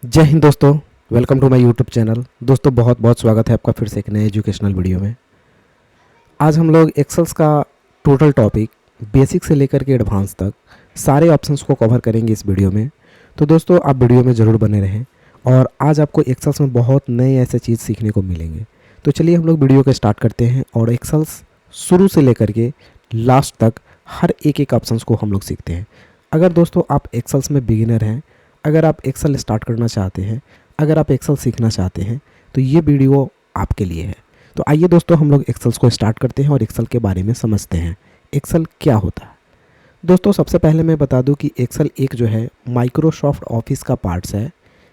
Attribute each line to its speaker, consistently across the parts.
Speaker 1: जय हिंद दोस्तों। Welcome to my YouTube channel. दोस्तों बहुत बहुत स्वागत है आपका फिर से एक नए एजुकेशनल वीडियो में। आज हम लोग एक्सेल्स का टोटल टॉपिक बेसिक से लेकर के एडवांस तक सारे ऑप्शंस को कवर करेंगे इस वीडियो में। तो दोस्तों आप वीडियो में ज़रूर बने रहें और आज आपको एक्सेल्स में बहुत नए ऐसे चीज़ सीखने को मिलेंगे। तो चलिए हम लोग वीडियो को स्टार्ट करते हैं और एक्सेल्स शुरू से लेकर के लास्ट तक हर एक ऑप्शंस को हम लोग सीखते हैं। अगर दोस्तों आप एक्सेल्स में बिगिनर हैं, अगर आप एक्सेल स्टार्ट करना चाहते हैं, अगर आप एक्सेल सीखना चाहते हैं तो ये वीडियो आपके लिए है। तो आइए दोस्तों हम लोग एक्सेल्स को स्टार्ट करते हैं और एक्सेल के बारे में समझते हैं। एक्सेल क्या होता है? दोस्तों सबसे पहले मैं बता दूं कि एक्सेल एक जो है माइक्रोसॉफ्ट ऑफिस का पार्ट्स है।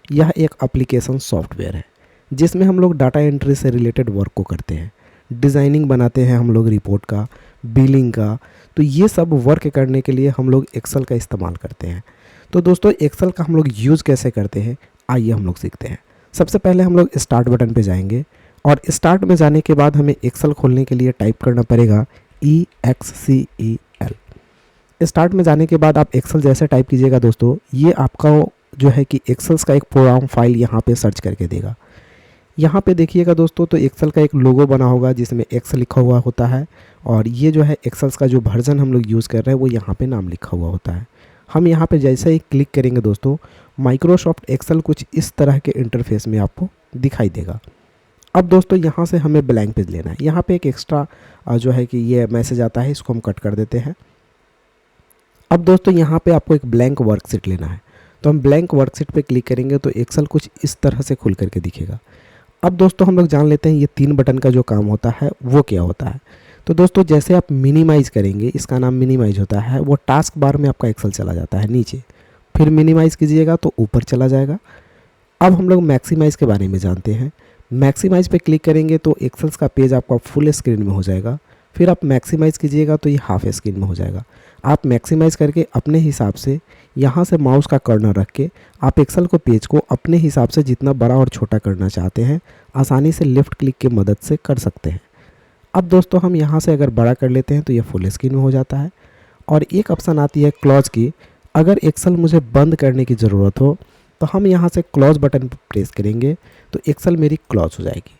Speaker 1: यह एक एप्लीकेशन सॉफ्टवेयर है जिसमें हम लोग डाटा एंट्री से रिलेटेड वर्क को करते हैं, डिज़ाइनिंग बनाते हैं हम लोग रिपोर्ट का, बिलिंग का। तो ये सब वर्क करने के लिए हम लोग एक्सेल का इस्तेमाल करते हैं। तो दोस्तों एक्सेल का हम लोग यूज़ कैसे करते हैं आइए हम लोग सीखते हैं। सबसे पहले हम लोग स्टार्ट बटन पे जाएंगे और स्टार्ट में जाने के बाद हमें एक्सेल खोलने के लिए टाइप करना पड़ेगा EXCEL। स्टार्ट में जाने के बाद आप एक्सेल जैसे टाइप कीजिएगा दोस्तों, ये आपका जो है कि एक्सेल्स का एक प्रोग्राम फाइल यहाँ पे सर्च करके देगा। यहाँ पे देखिएगा दोस्तों तो एक्सेल का एक लोगो बना होगा जिसमें एक्स लिखा हुआ होता है और ये जो है एक्सेल्स का जो वर्जन हम लोग यूज़ कर रहे हैं वो यहाँ पे नाम लिखा हुआ होता है। हम यहाँ पे जैसे ही क्लिक करेंगे दोस्तों माइक्रोसॉफ्ट एक्सेल कुछ इस तरह के इंटरफेस में आपको दिखाई देगा। अब दोस्तों यहाँ से हमें ब्लैंक पेज लेना है। यहाँ पे एक एक्स्ट्रा जो है कि ये मैसेज आता है, इसको हम कट कर देते हैं। अब दोस्तों यहाँ पे आपको एक ब्लैंक वर्कशीट लेना है, तो हम ब्लैंक वर्कशीट पे क्लिक करेंगे तो एक्सेल कुछ इस तरह से खुल करके दिखेगा। अब दोस्तों हम लोग जान लेते हैं ये 3 बटन का जो काम होता है वो क्या होता है। तो दोस्तों जैसे आप मिनिमाइज़ करेंगे, इसका नाम मिनिमाइज होता है, वो टास्क बार में आपका एक्सेल चला जाता है नीचे, फिर मिनिमाइज़ कीजिएगा तो ऊपर चला जाएगा। अब हम लोग मैक्सिमाइज़ के बारे में जानते हैं। मैक्सिमाइज़ पे क्लिक करेंगे तो एक्सेल्स का पेज आपका फुल स्क्रीन में हो जाएगा, फिर आप मैक्सिमाइज़ कीजिएगा तो ये हाफ स्क्रीन में हो जाएगा। आप मैक्सिमाइज़ करके अपने हिसाब से यहाँ से माउस का कर्नर रख के आप एक्सेल को पेज को अपने हिसाब से जितना बड़ा और छोटा करना चाहते हैं आसानी से लेफ़्ट क्लिक की मदद से कर सकते हैं। अब दोस्तों हम यहाँ से अगर बड़ा कर लेते हैं तो ये फुल स्क्रीन में हो जाता है। और एक ऑप्शन आती है क्लोज की। अगर एक्सेल मुझे बंद करने की ज़रूरत हो तो हम यहाँ से क्लोज बटन पर प्रेस करेंगे तो एक्सेल मेरी क्लोज हो जाएगी।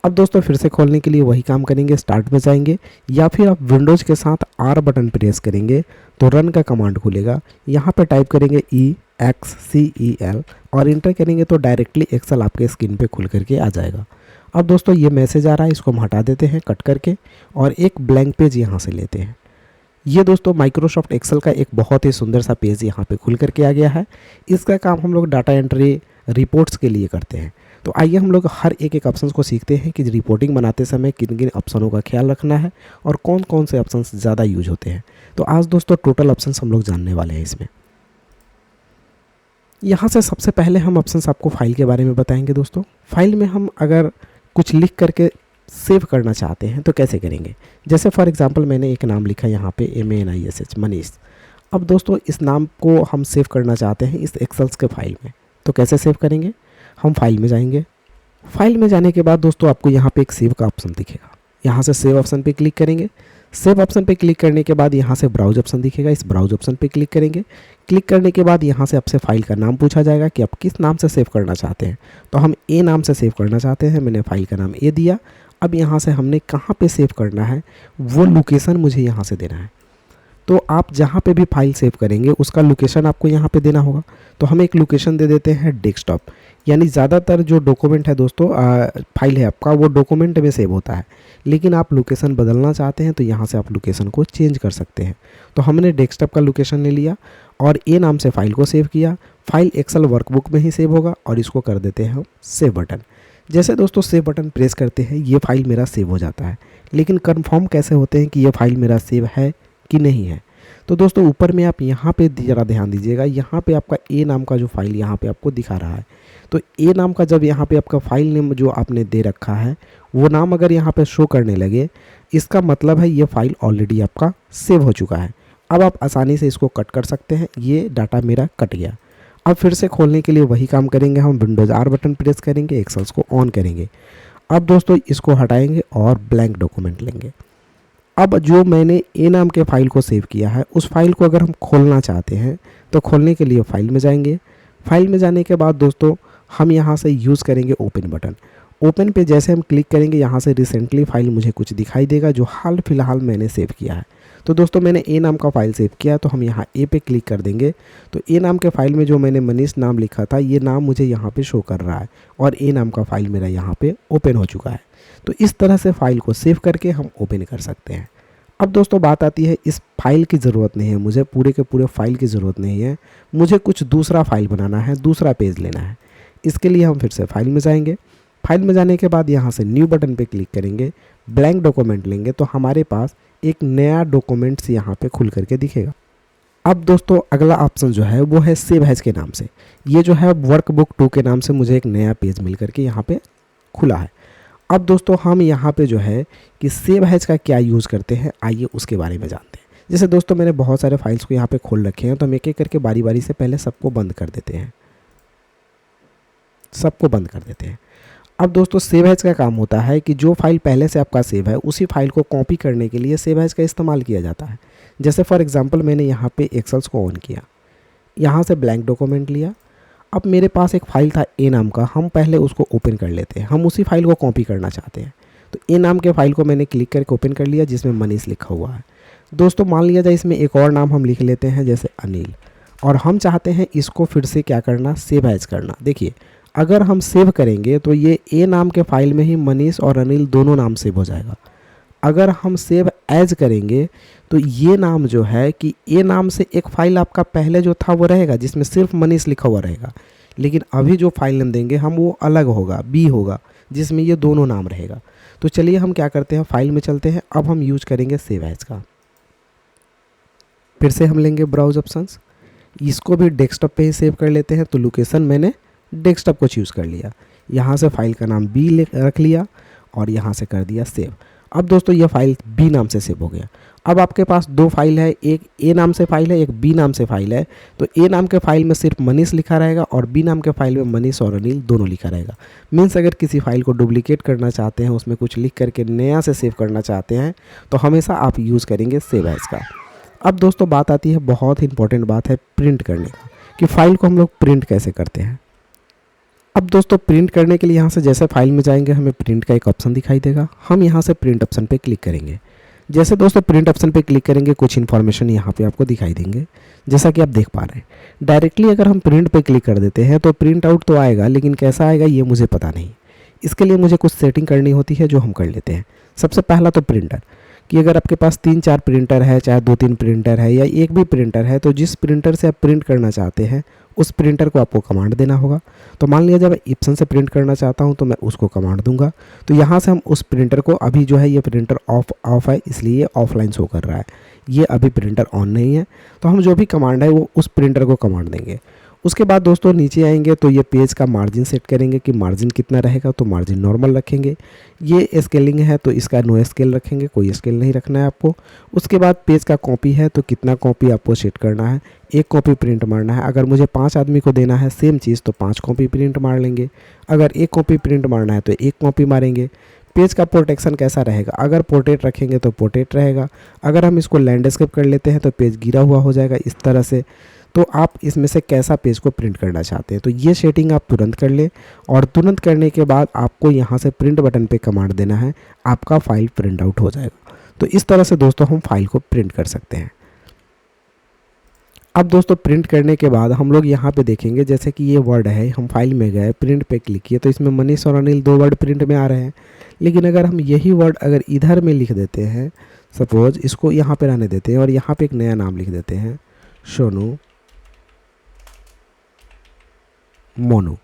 Speaker 1: अब दोस्तों फिर से खोलने के लिए वही काम करेंगे, स्टार्ट में जाएंगे या फिर आप विंडोज़ के साथ R बटन प्रेस करेंगे तो रन का कमांड खुलेगा। यहाँ पर टाइप करेंगे EXCEL और इंटर करेंगे तो डायरेक्टली एक्सेल आपके स्क्रीन पे खुल करके आ जाएगा। अब दोस्तों ये मैसेज आ रहा है, इसको हम हटा देते हैं कट करके और एक ब्लैंक पेज यहाँ से लेते हैं। ये दोस्तों माइक्रोसॉफ्ट एक्सेल का एक बहुत ही सुंदर सा पेज यहाँ पे खुल करके आ गया है। इसका काम हम लोग डाटा एंट्री रिपोर्ट्स के लिए करते हैं। तो आइए हम लोग हर एक ऑप्शंस को सीखते हैं कि रिपोर्टिंग बनाते समय किन किन ऑप्शनों का ख्याल रखना है और कौन कौन से ऑप्शंस ज़्यादा यूज होते हैं। तो आज दोस्तों टोटल ऑप्शंस हम लोग जानने वाले हैं इसमें। यहाँ से सबसे पहले हम ऑप्शंस आपको फाइल के बारे में बताएंगे दोस्तों। फाइल में हम अगर कुछ लिख करके सेव करना चाहते हैं तो कैसे करेंगे। जैसे फॉर एग्जांपल मैंने एक नाम लिखा यहाँ पे MANISH मनीष। अब दोस्तों इस नाम को हम सेव करना चाहते हैं इस एक्सेल्स के फाइल में, तो कैसे सेव करेंगे। हम फाइल में जाएंगे, फाइल में जाने के बाद दोस्तों आपको यहाँ पे एक सेव का ऑप्शन दिखेगा। यहाँ से सेव ऑप्शन पे क्लिक करेंगे। सेव ऑप्शन पे क्लिक करने के बाद यहाँ से ब्राउज ऑप्शन दिखेगा, इस ब्राउज ऑप्शन पे क्लिक करेंगे। क्लिक करने के बाद यहाँ से आपसे फाइल का नाम पूछा जाएगा कि आप किस नाम से सेव करना चाहते हैं। तो हम ए नाम से सेव करना चाहते हैं, मैंने फाइल का नाम ए दिया। अब यहाँ से हमने कहाँ पे सेव करना है वो लोकेशन मुझे यहाँ से देना है। तो आप जहाँ पे भी फाइल सेव करेंगे उसका लोकेशन आपको यहाँ पे देना होगा। तो हम एक लोकेशन दे देते हैं डेस्कटॉप। यानी ज़्यादातर जो डॉक्यूमेंट है दोस्तों फाइल है आपका वो डॉक्यूमेंट में सेव होता है, लेकिन आप लोकेशन बदलना चाहते हैं तो यहाँ से आप लोकेशन को चेंज कर सकते हैं। तो हमने डेस्कटॉप का लोकेशन ले लिया और ए नाम से फाइल को सेव किया। फाइल एक्सेल वर्कबुक में ही सेव होगा और इसको कर देते हैं हम सेव बटन। जैसे दोस्तों सेव बटन प्रेस करते हैं ये फाइल मेरा सेव हो जाता है, लेकिन कन्फर्म कैसे होते हैं कि ये फाइल मेरा सेव है कि नहीं है। तो दोस्तों ऊपर में आप यहाँ पे ज़रा ध्यान दीजिएगा, यहाँ पे आपका ए नाम का जो फाइल यहाँ पे आपको दिखा रहा है। तो ए नाम का जब यहाँ पे आपका फाइल नेम जो आपने दे रखा है वो नाम अगर यहाँ पे शो करने लगे, इसका मतलब है ये फाइल ऑलरेडी आपका सेव हो चुका है। अब आप आसानी से इसको कट कर सकते हैं। ये डाटा मेरा कट गया। अब फिर से खोलने के लिए वही काम करेंगे, हम विंडोज़ R बटन प्रेस करेंगे, एक्सेल्स को ऑन करेंगे। अब दोस्तों इसको हटाएंगे और ब्लैंक डॉक्यूमेंट लेंगे। अब जो मैंने ए नाम के फाइल को सेव किया है उस फाइल को अगर हम खोलना चाहते हैं तो खोलने के लिए फाइल में जाएंगे। फाइल में जाने के बाद दोस्तों हम यहाँ से यूज़ करेंगे ओपन बटन। ओपन पे जैसे हम क्लिक करेंगे यहाँ से रिसेंटली फाइल मुझे कुछ दिखाई देगा जो हाल फिलहाल मैंने सेव किया है। तो दोस्तों मैंने ए नाम का फ़ाइल सेव किया, तो हम यहाँ ए पे क्लिक कर देंगे तो ए नाम के फ़ाइल में जो मैंने मनीष नाम लिखा था ये नाम मुझे यहाँ पे शो कर रहा है और ए नाम का फ़ाइल मेरा यहाँ पे ओपन हो चुका है। तो इस तरह से फ़ाइल को सेव करके हम ओपन कर सकते हैं। अब दोस्तों बात आती है, इस फाइल की ज़रूरत नहीं है मुझे, पूरे के पूरे फाइल की ज़रूरत नहीं है, मुझे कुछ दूसरा फाइल बनाना है, दूसरा पेज लेना है। इसके लिए हम फिर से फाइल में जाएंगे। फाइल में जाने के बाद यहाँ से न्यू बटन पे क्लिक करेंगे, ब्लैंक डॉक्यूमेंट लेंगे तो हमारे पास एक नया डॉक्यूमेंट्स यहाँ पे खुल करके दिखेगा। अब दोस्तों अगला ऑप्शन जो है वो है सेव एज के नाम से। ये जो है वर्कबुक 2 के नाम से मुझे एक नया पेज मिल करके यहाँ पे खुला है। अब दोस्तों हम यहाँ पे जो है कि सेव एज का क्या यूज़ करते हैं, आइए उसके बारे में जानते हैं। जैसे दोस्तों मैंने बहुत सारे फाइल्स को यहाँ पे खोल रखे हैं, तो हम एक एक करके बारी बारी से पहले सबको बंद कर देते हैं, सबको बंद कर देते हैं। अब दोस्तों सेव एज का काम होता है कि जो फाइल पहले से आपका सेव है उसी फाइल को कॉपी करने के लिए सेव एज का इस्तेमाल किया जाता है। जैसे फॉर एग्जांपल मैंने यहाँ पे एक्सेल्स को ऑन किया, यहाँ से ब्लैंक डॉक्यूमेंट लिया। अब मेरे पास एक फ़ाइल था ए नाम का, हम पहले उसको ओपन कर लेते हैं, हम उसी फाइल को कॉपी करना चाहते हैं। तो ए नाम के फाइल को मैंने क्लिक करके ओपन कर लिया जिसमें मनीष लिखा हुआ है। दोस्तों मान लिया जाए इसमें एक और नाम हम लिख लेते हैं जैसे अनिल, और हम चाहते हैं इसको फिर से क्या करना, सेव एज करना। देखिए अगर हम सेव करेंगे तो ये ए नाम के फाइल में ही मनीष और अनिल दोनों नाम सेव हो जाएगा। अगर हम सेव एज करेंगे तो ये नाम जो है कि ए नाम से एक फ़ाइल आपका पहले जो था वो रहेगा जिसमें सिर्फ मनीष लिखा हुआ रहेगा, लेकिन अभी जो फाइल नेम देंगे हम वो अलग होगा, बी होगा, जिसमें ये दोनों नाम रहेगा। तो चलिए हम क्या करते हैं, फाइल में चलते हैं। अब हम यूज करेंगे सेव एज का। फिर से हम लेंगे ब्राउज ऑप्शंस, इसको भी डेस्कटॉप पे ही सेव कर लेते हैं। तो लोकेशन मैंने डेस्कटॉप को चूज़ कर लिया, यहाँ से फाइल का नाम बी रख लिया और यहाँ से कर दिया सेव। अब दोस्तों ये फाइल बी नाम से सेव हो गया। अब आपके पास दो फाइल है, एक ए नाम से फाइल है, एक बी नाम से फाइल है। तो ए नाम के फाइल में सिर्फ मनीष लिखा रहेगा और बी नाम के फाइल में मनीष और अनिल दोनों लिखा रहेगा। मीन्स अगर किसी फाइल को डुप्लीकेट करना चाहते हैं, उसमें कुछ लिख करके नया से सेव करना चाहते हैं, तो हमेशा आप यूज़ करेंगे सेव एज का। अब दोस्तों बात आती है, बहुत इंपॉर्टेंट बात है प्रिंट करने का, कि फ़ाइल को हम लोग प्रिंट कैसे करते हैं। अब दोस्तों प्रिंट करने के लिए यहाँ से जैसे फाइल में जाएंगे हमें प्रिंट का एक ऑप्शन दिखाई देगा, हम यहाँ से प्रिंट ऑप्शन पे क्लिक करेंगे। जैसे दोस्तों प्रिंट ऑप्शन पे क्लिक करेंगे कुछ इन्फॉर्मेशन यहाँ पे आपको दिखाई देंगे, जैसा कि आप देख पा रहे हैं। डायरेक्टली अगर हम प्रिंट पे क्लिक कर देते हैं तो प्रिंट आउट तो आएगा, लेकिन कैसा आएगा ये मुझे पता नहीं। इसके लिए मुझे कुछ सेटिंग करनी होती है जो हम कर लेते हैं। सबसे पहला तो प्रिंटर, कि अगर आपके पास 3-4 प्रिंटर है, चाहे 2-3 प्रिंटर है या एक भी प्रिंटर है, तो जिस प्रिंटर से आप प्रिंट करना चाहते हैं उस प्रिंटर को आपको कमांड देना होगा। तो मान लिया जब मैं इप्सन से प्रिंट करना चाहता हूं तो मैं उसको कमांड दूंगा। तो यहाँ से हम उस प्रिंटर को, अभी जो है ये प्रिंटर ऑफ है इसलिए ये ऑफलाइन शो कर रहा है, ये अभी प्रिंटर ऑन नहीं है। तो हम जो भी कमांड है वो उस प्रिंटर को कमांड देंगे। उसके बाद दोस्तों नीचे आएंगे तो ये पेज का मार्जिन सेट करेंगे कि मार्जिन कितना रहेगा, तो मार्जिन नॉर्मल रखेंगे। ये स्केलिंग है तो इसका नो स्केल रखेंगे, कोई स्केल नहीं रखना है आपको। उसके बाद पेज का कॉपी है तो कितना कॉपी आपको सेट करना है, एक कॉपी प्रिंट मारना है। अगर मुझे 5 आदमी को देना है सेम चीज़ तो 5 कॉपी प्रिंट मार लेंगे। अगर एक कॉपी प्रिंट मारना है तो एक कॉपी मारेंगे। पेज का प्रोटेक्शन कैसा रहेगा, अगर पोर्ट्रेट रखेंगे तो पोर्ट्रेट रहेगा, अगर हम इसको लैंडस्केप कर लेते हैं तो पेज गिरा हुआ हो जाएगा इस तरह से। तो आप इसमें से कैसा पेज को प्रिंट करना चाहते हैं, तो ये सेटिंग आप तुरंत कर लें। और तुरंत करने के बाद आपको यहाँ से प्रिंट बटन पे कमांड देना है, आपका फाइल प्रिंट आउट हो जाएगा। तो इस तरह से दोस्तों हम फाइल को प्रिंट कर सकते हैं। अब दोस्तों प्रिंट करने के बाद हम लोग यहाँ पे देखेंगे, जैसे कि ये वर्ड है, हम फाइल में गए, प्रिंट पे क्लिक किए तो इसमें मनीष और अनिल 2 वर्ड प्रिंट में आ रहे हैं। लेकिन अगर हम यही वर्ड अगर इधर में लिख देते हैं, सपोज इसको यहाँ पे रहने देते हैं और यहाँ पे एक नया नाम लिख देते हैं, सोनू मोनू।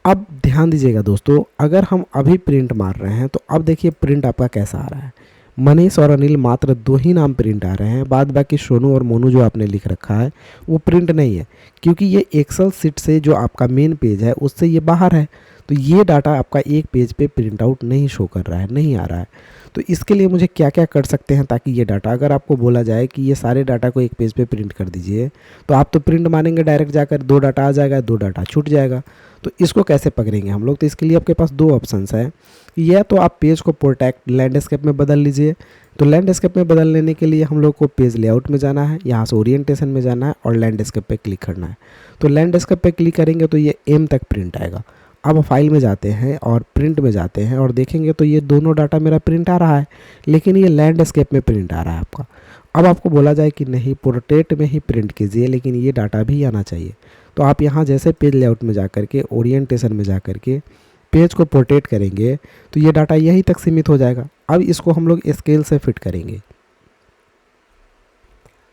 Speaker 1: अब ध्यान दीजिएगा दोस्तों, अगर हम अभी प्रिंट मार रहे हैं तो अब देखिए प्रिंट आपका कैसा आ रहा है। मनीष और अनिल मात्र 2 ही नाम प्रिंट आ रहे हैं, बाद बाकी सोनू और मोनू जो आपने लिख रखा है वो प्रिंट नहीं है, क्योंकि ये एक्सेल सीट से जो आपका मेन पेज है उससे ये बाहर है। तो ये डाटा आपका एक पेज पे प्रिंट आउट नहीं शो कर रहा है, नहीं आ रहा है। तो इसके लिए मुझे क्या क्या कर सकते हैं ताकि ये डाटा, अगर आपको बोला जाए कि ये सारे डाटा को एक पेज पे प्रिंट कर दीजिए, तो आप तो प्रिंट मारेंगे डायरेक्ट जाकर, 2 डाटा आ जाएगा, 2 डाटा छूट जाएगा। तो इसको कैसे पकड़ेंगे हम लोग, तो इसके लिए आपके पास 2 ऑप्शंस है। या तो आप पेज को प्रोटेक्ट लैंडस्केप में बदल लीजिए, तो लैंडस्केप में बदल लेने के लिए हम लोग को पेज लेआउट में जाना है, यहाँ से ओरिएंटेशन में जाना है और लैंडस्केप पे क्लिक करना है। तो लैंडस्केप पे क्लिक करेंगे तो ये एम तक प्रिंट आएगा। अब फाइल में जाते हैं और प्रिंट में जाते हैं और देखेंगे तो ये दोनों डाटा मेरा प्रिंट आ रहा है, लेकिन ये लैंडस्केप में प्रिंट आ रहा है आपका। अब आपको बोला जाए कि नहीं पोर्ट्रेट में ही प्रिंट कीजिए, लेकिन ये डाटा भी आना चाहिए। तो आप यहाँ जैसे पेज लेआउट में जा करके ओरिएंटेशन में जा करके पेज को पोर्ट्रेट करेंगे तो ये डाटा यहीं तक सीमित हो जाएगा। अब इसको हम लोग स्केल से फिट करेंगे।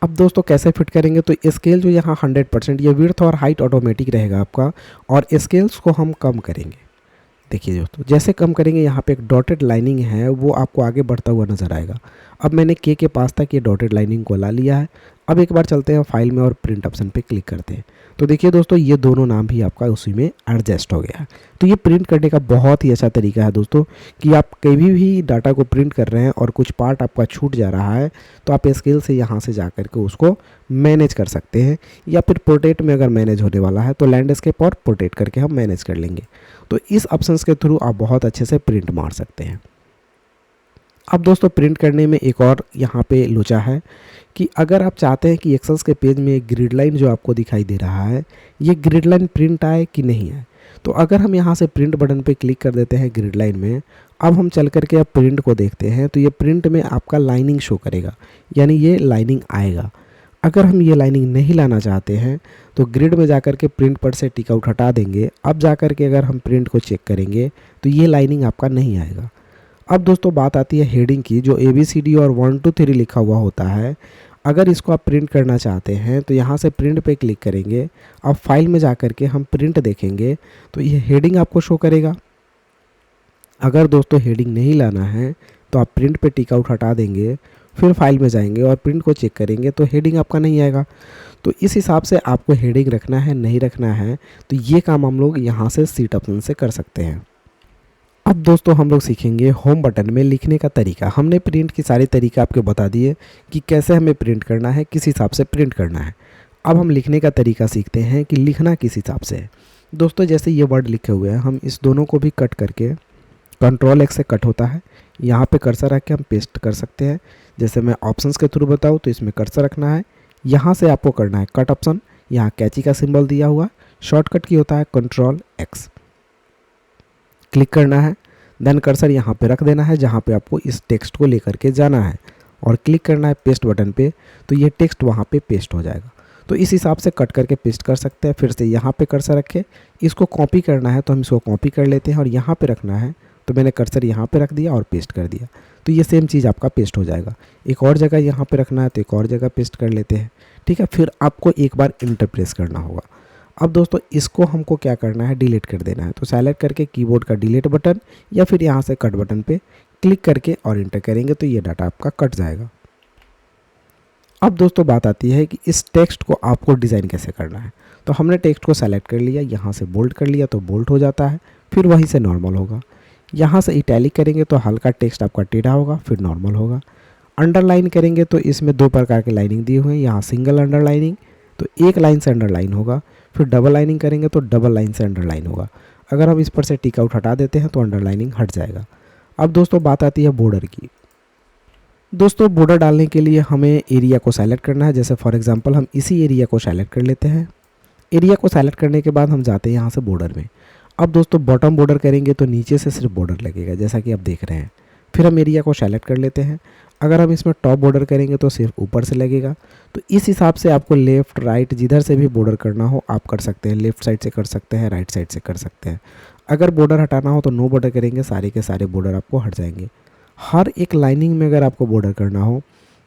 Speaker 1: अब दोस्तों कैसे फिट करेंगे, तो स्केल जो यहाँ 100% ये विड्थ और हाइट ऑटोमेटिक रहेगा आपका, और स्केल्स को हम कम करेंगे। देखिए दोस्तों जैसे कम करेंगे यहाँ पे एक डॉटेड लाइनिंग है वो आपको आगे बढ़ता हुआ नज़र आएगा। अब मैंने के पास तक ये डॉटेड लाइनिंग को ला लिया है। अब एक बार चलते हैं फाइल में और प्रिंट ऑप्शन पे क्लिक करते हैं। तो देखिए दोस्तों ये दोनों नाम भी आपका उसी में एडजस्ट हो गया है। तो ये प्रिंट करने का बहुत ही अच्छा तरीका है दोस्तों कि आप कभी भी डाटा को प्रिंट कर रहे हैं और कुछ पार्ट आपका छूट जा रहा है तो आप स्केल से यहाँ से जा करके उसको मैनेज कर सकते हैं, या फिर पोर्ट्रेट में अगर मैनेज होने वाला है तो लैंडस्केप और पोर्ट्रेट करके हम मैनेज कर लेंगे। तो इस ऑप्शंस के थ्रू आप बहुत अच्छे से प्रिंट मार सकते हैं। अब दोस्तों प्रिंट करने में एक और यहाँ पे लोचा है कि अगर आप चाहते हैं कि एक्सेल्स के पेज में एक ग्रिड लाइन जो आपको दिखाई दे रहा है ये ग्रिड लाइन प्रिंट आए कि नहीं आए, तो अगर हम यहाँ से प्रिंट बटन पे क्लिक कर देते हैं ग्रिड लाइन में, अब हम चल करके अब प्रिंट को देखते हैं तो ये प्रिंट में आपका लाइनिंग शो करेगा, यानी ये लाइनिंग आएगा। अगर हम ये लाइनिंग नहीं लाना चाहते हैं तो ग्रिड में जाकर के प्रिंट पर से टिक आउट हटा देंगे। अब जाकर के अगर हम प्रिंट को चेक करेंगे तो ये लाइनिंग आपका नहीं आएगा। अब दोस्तों बात आती है हेडिंग की, जो ABCD और 1 2 3 लिखा हुआ होता है। अगर इसको आप प्रिंट करना चाहते हैं तो यहाँ से प्रिंट पे क्लिक करेंगे। अब फाइल में जाकर के हम प्रिंट देखेंगे तो ये हेडिंग आपको शो करेगा। अगर दोस्तों हेडिंग नहीं लाना है तो आप प्रिंट पे टिक आउट हटा देंगे, फिर फाइल में जाएंगे और प्रिंट को चेक करेंगे तो हेडिंग आपका नहीं आएगा। तो इस हिसाब से आपको हेडिंग रखना है नहीं रखना है, तो ये काम हम लोग यहाँ से सीट ऑप्शन से कर सकते हैं। अब दोस्तों हम लोग सीखेंगे होम बटन में लिखने का तरीका। हमने प्रिंट की सारी तरीका आपको बता दिए कि कैसे हमें प्रिंट करना है, किस हिसाब से प्रिंट करना है। अब हम लिखने का तरीका सीखते हैं कि लिखना किस हिसाब से है। दोस्तों जैसे ये वर्ड लिखे हुए हैं हम इस दोनों को भी कट करके Ctrl+X से कट होता है, यहाँ पे कर्सर रख के हम पेस्ट कर सकते हैं। जैसे मैं ऑप्शंस के थ्रू बताऊँ तो इसमें कर्सर रखना है, यहाँ से आपको करना है कट ऑप्शन, यहाँ कैची का सिंबल दिया हुआ, शॉर्टकट की होता है Ctrl+X, क्लिक करना है। देन कर्सर यहाँ पे रख देना है जहाँ पे आपको इस टेक्स्ट को लेकर के जाना है और क्लिक करना है पेस्ट बटन पे, तो ये टेक्स्ट वहाँ पे पेस्ट हो जाएगा। तो इस हिसाब से कट करके पेस्ट कर सकते हैं। फिर से यहाँ पे कर्सर रखे, इसको कॉपी करना है तो हम इसको कॉपी कर लेते हैं और यहाँ पे रखना है तो मैंने कर्सर यहाँ पे रख दिया और पेस्ट कर दिया, तो ये सेम चीज़ आपका पेस्ट हो जाएगा। एक और जगह यहाँ पे रखना है तो एक और जगह पेस्ट कर लेते हैं, ठीक है। फिर आपको एक बार इंटर प्रेस करना होगा। अब दोस्तों इसको हमको क्या करना है, डिलीट कर देना है। तो सेलेक्ट करके कीबोर्ड का डिलीट बटन या फिर यहाँ से कट बटन पे क्लिक करके और इंटर करेंगे तो ये डाटा आपका कट जाएगा। अब दोस्तों बात आती है कि इस टेक्स्ट को आपको डिज़ाइन कैसे करना है। तो हमने टेक्स्ट को सेलेक्ट कर लिया, यहाँ से बोल्ड कर लिया तो बोल्ड हो जाता है, फिर वहीं से नॉर्मल होगा। यहाँ से इटैलिक करेंगे तो हल्का टेक्स्ट आपका टेढ़ा होगा, फिर नॉर्मल होगा। अंडरलाइन करेंगे तो इसमें 2 प्रकार के लाइनिंग दिए हुए हैं, यहाँ सिंगल अंडरलाइनिंग तो एक लाइन से अंडरलाइन होगा, फिर डबल लाइनिंग करेंगे तो डबल लाइन से अंडरलाइन होगा। अगर हम इस पर से टिक आउट हटा देते हैं तो अंडरलाइनिंग हट जाएगा। अब दोस्तों बात आती है बॉर्डर की। दोस्तों बॉर्डर डालने के लिए हमें एरिया को सेलेक्ट करना है। जैसे फॉर एग्जांपल हम इसी एरिया को सेलेक्ट कर लेते हैं। एरिया को सेलेक्ट करने के बाद हम जाते हैं यहाँ से बॉर्डर में। अब दोस्तों बॉटम बॉर्डर करेंगे तो नीचे से सिर्फ बॉर्डर लगेगा जैसा कि आप देख रहे हैं। फिर हम एरिया को सेलेक्ट कर लेते हैं। अगर हम इसमें टॉप बॉर्डर करेंगे तो सिर्फ ऊपर से लगेगा। तो इस हिसाब से आपको लेफ़्ट राइट जिधर से भी बॉर्डर करना हो आप कर सकते हैं। लेफ़्ट साइड से कर सकते हैं, राइट साइड से कर सकते हैं। अगर बॉर्डर हटाना हो तो नो बॉर्डर करेंगे, सारे के सारे बॉर्डर आपको हट जाएंगे। हर एक लाइनिंग में अगर आपको बॉर्डर करना हो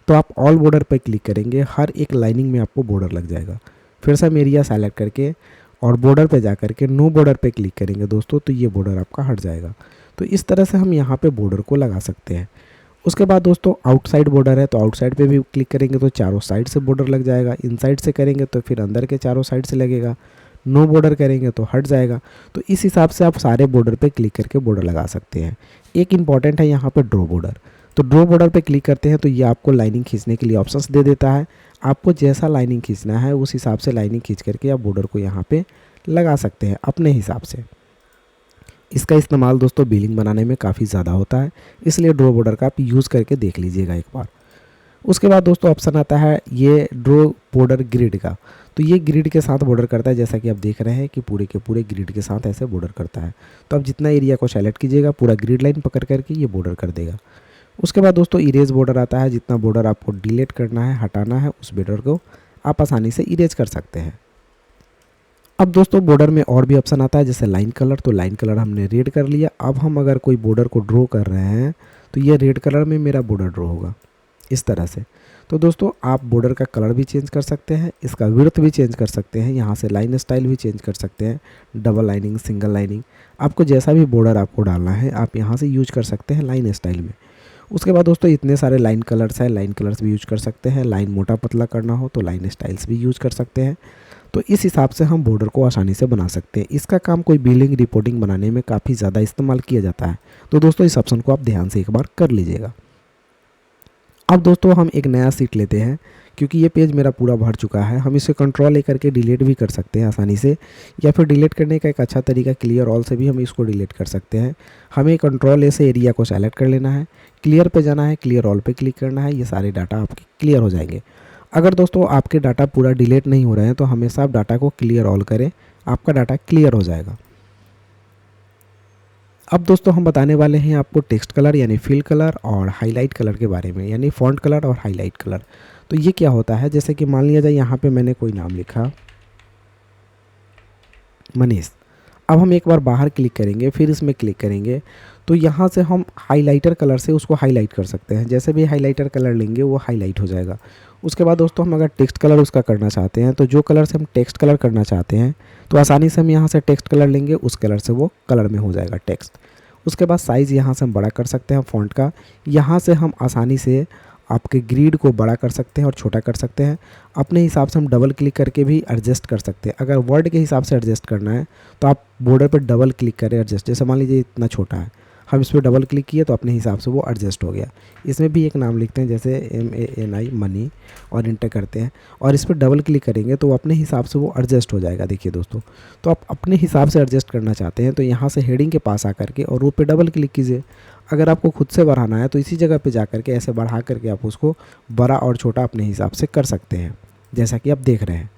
Speaker 1: तो आप ऑल बॉर्डर पर क्लिक करेंगे, हर एक लाइनिंग में आपको बॉर्डर लग जाएगा। फिर से हम एरिया सेलेक्ट करके और बॉर्डर पे जा करके नो बॉर्डर पे क्लिक करेंगे दोस्तों तो ये बॉर्डर आपका हट जाएगा। तो इस तरह से हम यहाँ पे बॉर्डर को लगा सकते हैं। उसके बाद दोस्तों आउटसाइड बॉर्डर है तो आउटसाइड पे भी क्लिक करेंगे तो चारों साइड से बॉर्डर लग जाएगा। इनसाइड से करेंगे तो फिर अंदर के चारों साइड से लगेगा। नो बॉर्डर करेंगे तो हट जाएगा। तो इस हिसाब से आप सारे बॉर्डर पे क्लिक करके बॉर्डर लगा सकते हैं। एक इंपॉर्टेंट है यहाँ पे ड्रॉ बॉर्डर। तो ड्रॉ बॉर्डर पे क्लिक करते हैं तो ये आपको लाइनिंग खींचने के लिए ऑप्शंस दे देता है। आपको जैसा लाइनिंग खींचना है उस हिसाब से लाइनिंग खींच करके आप बॉर्डर को यहाँ पे लगा सकते हैं अपने हिसाब से। इसका इस्तेमाल दोस्तों बिलिंग बनाने में काफ़ी ज़्यादा होता है, इसलिए ड्रो बॉर्डर का आप यूज़ करके देख लीजिएगा एक बार। उसके बाद दोस्तों ऑप्शन आता है ये ड्रो बॉर्डर ग्रिड का। तो ये ग्रिड के साथ बॉर्डर करता है, जैसा कि आप देख रहे हैं कि पूरे के पूरे ग्रिड के साथ ऐसे बॉर्डर करता है। तो आप जितना एरिया को सेलेक्ट कीजिएगा पूरा ग्रिड लाइन पकड़ करके ये बॉर्डर कर देगा। उसके बाद दोस्तों इरेज बॉर्डर आता है, जितना बॉर्डर आपको डिलीट करना है, हटाना है, उस बॉर्डर को आप आसानी से इरेज कर सकते हैं। अब दोस्तों बॉर्डर में और भी ऑप्शन आता है, जैसे लाइन कलर। तो लाइन कलर हमने रेड कर लिया। अब हम अगर कोई बॉर्डर को ड्रॉ कर रहे हैं तो ये रेड कलर में मेरा बॉर्डर ड्रॉ होगा इस तरह से। तो दोस्तों आप बॉर्डर का कलर भी चेंज कर सकते हैं, इसका विड्थ भी चेंज कर सकते हैं, यहाँ से लाइन स्टाइल भी चेंज कर सकते हैं, डबल लाइनिंग, सिंगल लाइनिंग, आपको जैसा भी बॉर्डर आपको डालना है आप यहाँ से यूज कर सकते हैं लाइन स्टाइल में। उसके बाद दोस्तों इतने सारे लाइन कलर्स हैं, लाइन कलर्स भी यूज कर सकते हैं। लाइन मोटा पतला करना हो तो लाइन स्टाइल्स भी यूज कर सकते हैं। तो इस हिसाब से हम बॉर्डर को आसानी से बना सकते हैं। इसका काम कोई बिलिंग रिपोर्टिंग बनाने में काफ़ी ज़्यादा इस्तेमाल किया जाता है। तो दोस्तों इस ऑप्शन को आप ध्यान से एक बार कर लीजिएगा। अब दोस्तों हम एक नया सीट लेते हैं, क्योंकि ये पेज मेरा पूरा भर चुका है। हम इसे कंट्रोल ए करके डिलीट भी कर सकते हैं आसानी से, या फिर डिलीट करने का एक अच्छा तरीका क्लियर ऑल से भी हम इसको डिलीट कर सकते हैं। हमें कंट्रोल ए से एरिया को सेलेक्ट कर लेना है, क्लियर पे जाना है, क्लियर ऑल पे क्लिक करना है, ये सारे डाटा आपके क्लियर हो जाएंगे। अगर दोस्तों आपके डाटा पूरा डिलीट नहीं हो रहे हैं तो हमेशा आप डाटा को क्लियर ऑल करें, आपका डाटा क्लियर हो जाएगा। अब दोस्तों हम बताने वाले हैं आपको टेक्स्ट कलर यानी फिल कलर और हाईलाइट कलर के बारे में, यानी फॉन्ट कलर और हाईलाइट कलर। तो ये क्या होता है, जैसे कि मान लिया जाए यहाँ पे मैंने कोई नाम लिखा मनीष। अब हम एक बार बाहर क्लिक करेंगे, फिर इसमें क्लिक करेंगे, तो यहाँ से हम हाइलाइटर कलर से उसको हाईलाइट कर सकते हैं। जैसे भी हाइलाइटर कलर लेंगे वो हाईलाइट हो जाएगा। उसके बाद दोस्तों हम अगर टेक्स्ट कलर उसका करना चाहते हैं, तो जो कलर से हम टेक्स्ट कलर करना चाहते हैं तो आसानी से हम यहाँ से टेक्स्ट कलर लेंगे, उस कलर से वो कलर में हो जाएगा टेक्स्ट। उसके बाद साइज़ यहाँ से हम बड़ा कर सकते हैं फ़ॉन्ट का। यहाँ से हम आसानी से आपके ग्रिड को बड़ा कर सकते हैं और छोटा कर सकते हैं। अपने हिसाब से हम डबल क्लिक करके भी एडजस्ट कर सकते हैं। अगर वर्ड के हिसाब से एडजस्ट करना है तो आप बॉर्डर पर डबल क्लिक करें एडजस्ट। जैसे मान लीजिए इतना छोटा है, हम इस पर डबल क्लिक किए तो अपने हिसाब से वो एडजस्ट हो गया। इसमें भी एक नाम लिखते हैं जैसे MANI मनी और इंटर करते हैं, और इस पर डबल क्लिक करेंगे तो अपने हिसाब से वो एडजस्ट हो जाएगा। देखिए दोस्तों, तो आप अपने हिसाब से एडजस्ट करना चाहते हैं तो यहाँ से हेडिंग के पास आकर के और रो पे डबल क्लिक कीजिए। अगर आपको खुद से बढ़ाना है तो इसी जगह पे जा करके ऐसे बढ़ा करके आप उसको बड़ा और छोटा अपने हिसाब से कर सकते हैं, जैसा कि आप देख रहे हैं।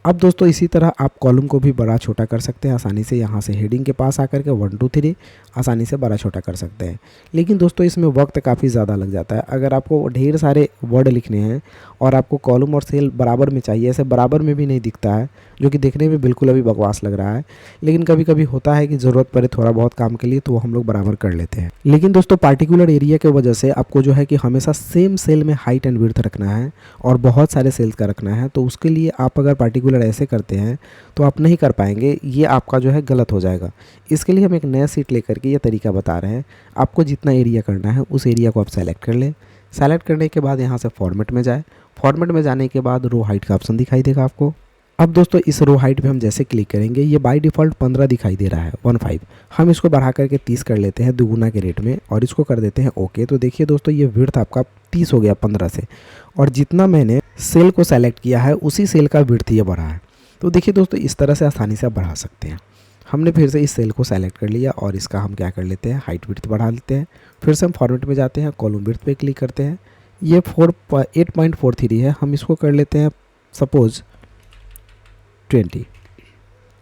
Speaker 1: अब दोस्तों इसी तरह आप कॉलम को भी बड़ा छोटा कर सकते हैं आसानी से। यहाँ से हेडिंग के पास आकर के 1 2 3 आसानी से बड़ा छोटा कर सकते हैं। लेकिन दोस्तों इसमें वक्त काफ़ी ज़्यादा लग जाता है। अगर आपको ढेर सारे वर्ड लिखने हैं और आपको कॉलम और सेल बराबर में चाहिए, ऐसे बराबर में भी नहीं दिखता है, जो कि देखने में बिल्कुल अभी बकवास लग रहा है। लेकिन कभी कभी होता है कि ज़रूरत पड़े थोड़ा बहुत काम के लिए तो हम लोग बराबर कर लेते हैं। लेकिन दोस्तों पार्टिकुलर एरिया की वजह से आपको जो है कि हमेशा सेम सेल में हाइट एंड विड्थ रखना है और बहुत सारे सेल्स का रखना है। तो उसके लिए आप अगर पार्टिकुलर ऐसे करते हैं तो आप नहीं कर पाएंगे, ये आपका जो है गलत हो जाएगा। इसके लिए हम एक नया सीट लेकर के ये तरीका बता रहे हैं। आपको जितना एरिया करना है उस एरिया को आप सेलेक्ट कर लें। सेलेक्ट करने के बाद यहाँ से फॉर्मेट में जाए। फॉर्मेट में जाने के बाद रो हाइट का ऑप्शन दिखाई देगा आपको। अब दोस्तों इस रो हाइट पे हम जैसे क्लिक करेंगे, ये बाय डिफ़ॉल्ट 15 दिखाई दे रहा है 15। हम इसको बढ़ा करके 30 कर लेते हैं दुगुना के रेट में और इसको कर देते हैं ओके। तो देखिए दोस्तों ये विड्थ आपका 30 हो गया 15 से, और जितना मैंने सेल को सेलेक्ट किया है उसी सेल का विड्थ ये बढ़ा है। तो देखिए दोस्तों इस तरह से आसानी से आप बढ़ा सकते हैं। हमने फिर से इस सेल को सेलेक्ट कर लिया और इसका हम क्या कर लेते हैं, हाइट विड्थ बढ़ा लेते हैं। फिर से हम फॉर्मेट में जाते हैं, कॉलम विड्थ पे क्लिक करते हैं। ये 8.43 है, हम इसको कर लेते हैं सपोज 20।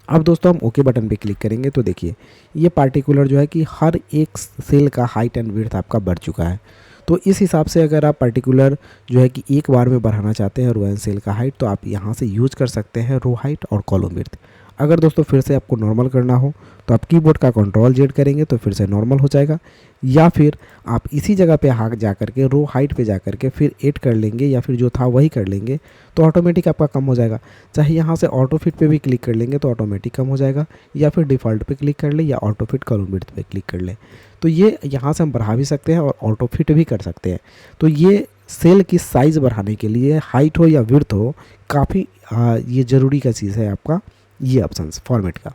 Speaker 1: अब दोस्तों हम ओके बटन पे क्लिक करेंगे तो देखिए ये पार्टिकुलर जो है कि हर एक सेल का हाइट एंड विड्थ आपका बढ़ चुका है। तो इस हिसाब से अगर आप पार्टिकुलर जो है कि एक बार में बढ़ाना चाहते हैं रो एंड सेल का हाइट, तो आप यहाँ से यूज कर सकते हैं रो हाइट और कॉलम विड्थ। अगर दोस्तों फिर से आपको नॉर्मल करना हो तो आप कीबोर्ड का कंट्रोल जेड करेंगे तो फिर से नॉर्मल हो जाएगा, या फिर आप इसी जगह पे हाथ जा करके रो हाइट पे जा करके फिर 8 कर लेंगे या फिर जो था वही कर लेंगे तो ऑटोमेटिक आपका कम हो जाएगा। चाहे यहाँ से ऑटो फिट पे भी क्लिक कर लेंगे तो ऑटोमेटिक कम हो जाएगा, या फिर डिफ़ॉल्ट पे क्लिक कर ले या ऑटो फिट कॉलम विड्थ पे क्लिक कर ले। तो ये यहाँ से हम बढ़ा भी सकते हैं और ऑटो फिट भी कर सकते हैं। तो ये सेल की साइज़ बढ़ाने के लिए हाइट हो या विड्थ हो काफ़ी ये ज़रूरी का चीज़ है आपका ये ऑप्शंस फॉर्मेट का।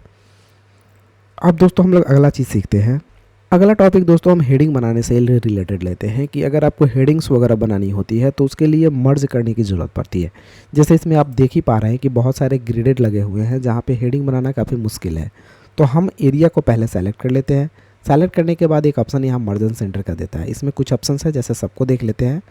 Speaker 1: अब दोस्तों हम लोग अगला चीज़ सीखते हैं। अगला टॉपिक दोस्तों हम हेडिंग बनाने से रिलेटेड लेते हैं कि अगर आपको हेडिंग्स वगैरह बनानी होती है तो उसके लिए मर्ज करने की ज़रूरत पड़ती है। जैसे इसमें आप देख ही पा रहे हैं कि बहुत सारे ग्रेडेड लगे हुए हैं जहाँ पे हेडिंग बनाना काफ़ी मुश्किल है। तो हम एरिया को पहले सेलेक्ट कर लेते हैं। सेलेक्ट करने के बाद एक ऑप्शन यहाँ मर्ज एंड सेंटर का देता है। इसमें कुछ ऑप्शंस है, जैसे सबको देख लेते हैं।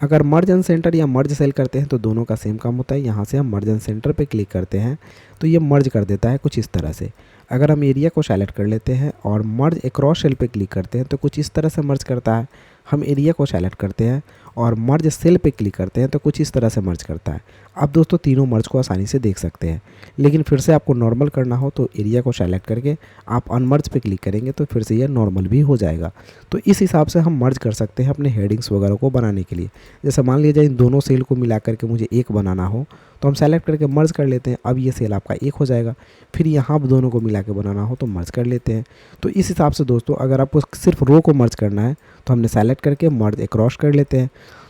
Speaker 1: अगर मर्ज एंड सेंटर या मर्ज सेल करते हैं तो दोनों का सेम काम होता है। यहाँ से हम मर्ज एंड सेंटर पे क्लिक करते हैं तो ये मर्ज कर देता है कुछ इस तरह से। अगर हम एरिया को सेलेक्ट कर लेते हैं और मर्ज अक्रॉस सेल पे क्लिक करते हैं तो कुछ इस तरह से मर्ज करता है। हम एरिया को सेलेक्ट करते हैं और मर्ज सेल पे क्लिक करते हैं तो कुछ इस तरह से मर्ज करता है। अब दोस्तों तीनों मर्ज को आसानी से देख सकते हैं, लेकिन फिर से आपको नॉर्मल करना हो तो एरिया को सेलेक्ट करके आप अनमर्ज पे क्लिक करेंगे तो फिर से यह नॉर्मल भी हो जाएगा। तो इस हिसाब से हम मर्ज कर सकते हैं अपने हेडिंग्स वगैरह को बनाने के लिए। जैसे मान लीजिए इन दोनों सेल को मिला करके मुझे एक बनाना हो तो हम सेलेक्ट करके मर्ज कर लेते हैं। अब ये सेल आपका एक हो जाएगा। फिर यहाँ दोनों को मिला के बनाना हो तो मर्ज कर लेते हैं। तो इस हिसाब से दोस्तों अगर आपको सिर्फ रो को मर्ज करना है तो हमने सेलेक्ट करके मर्ज अक्रॉस कर लेते हैं।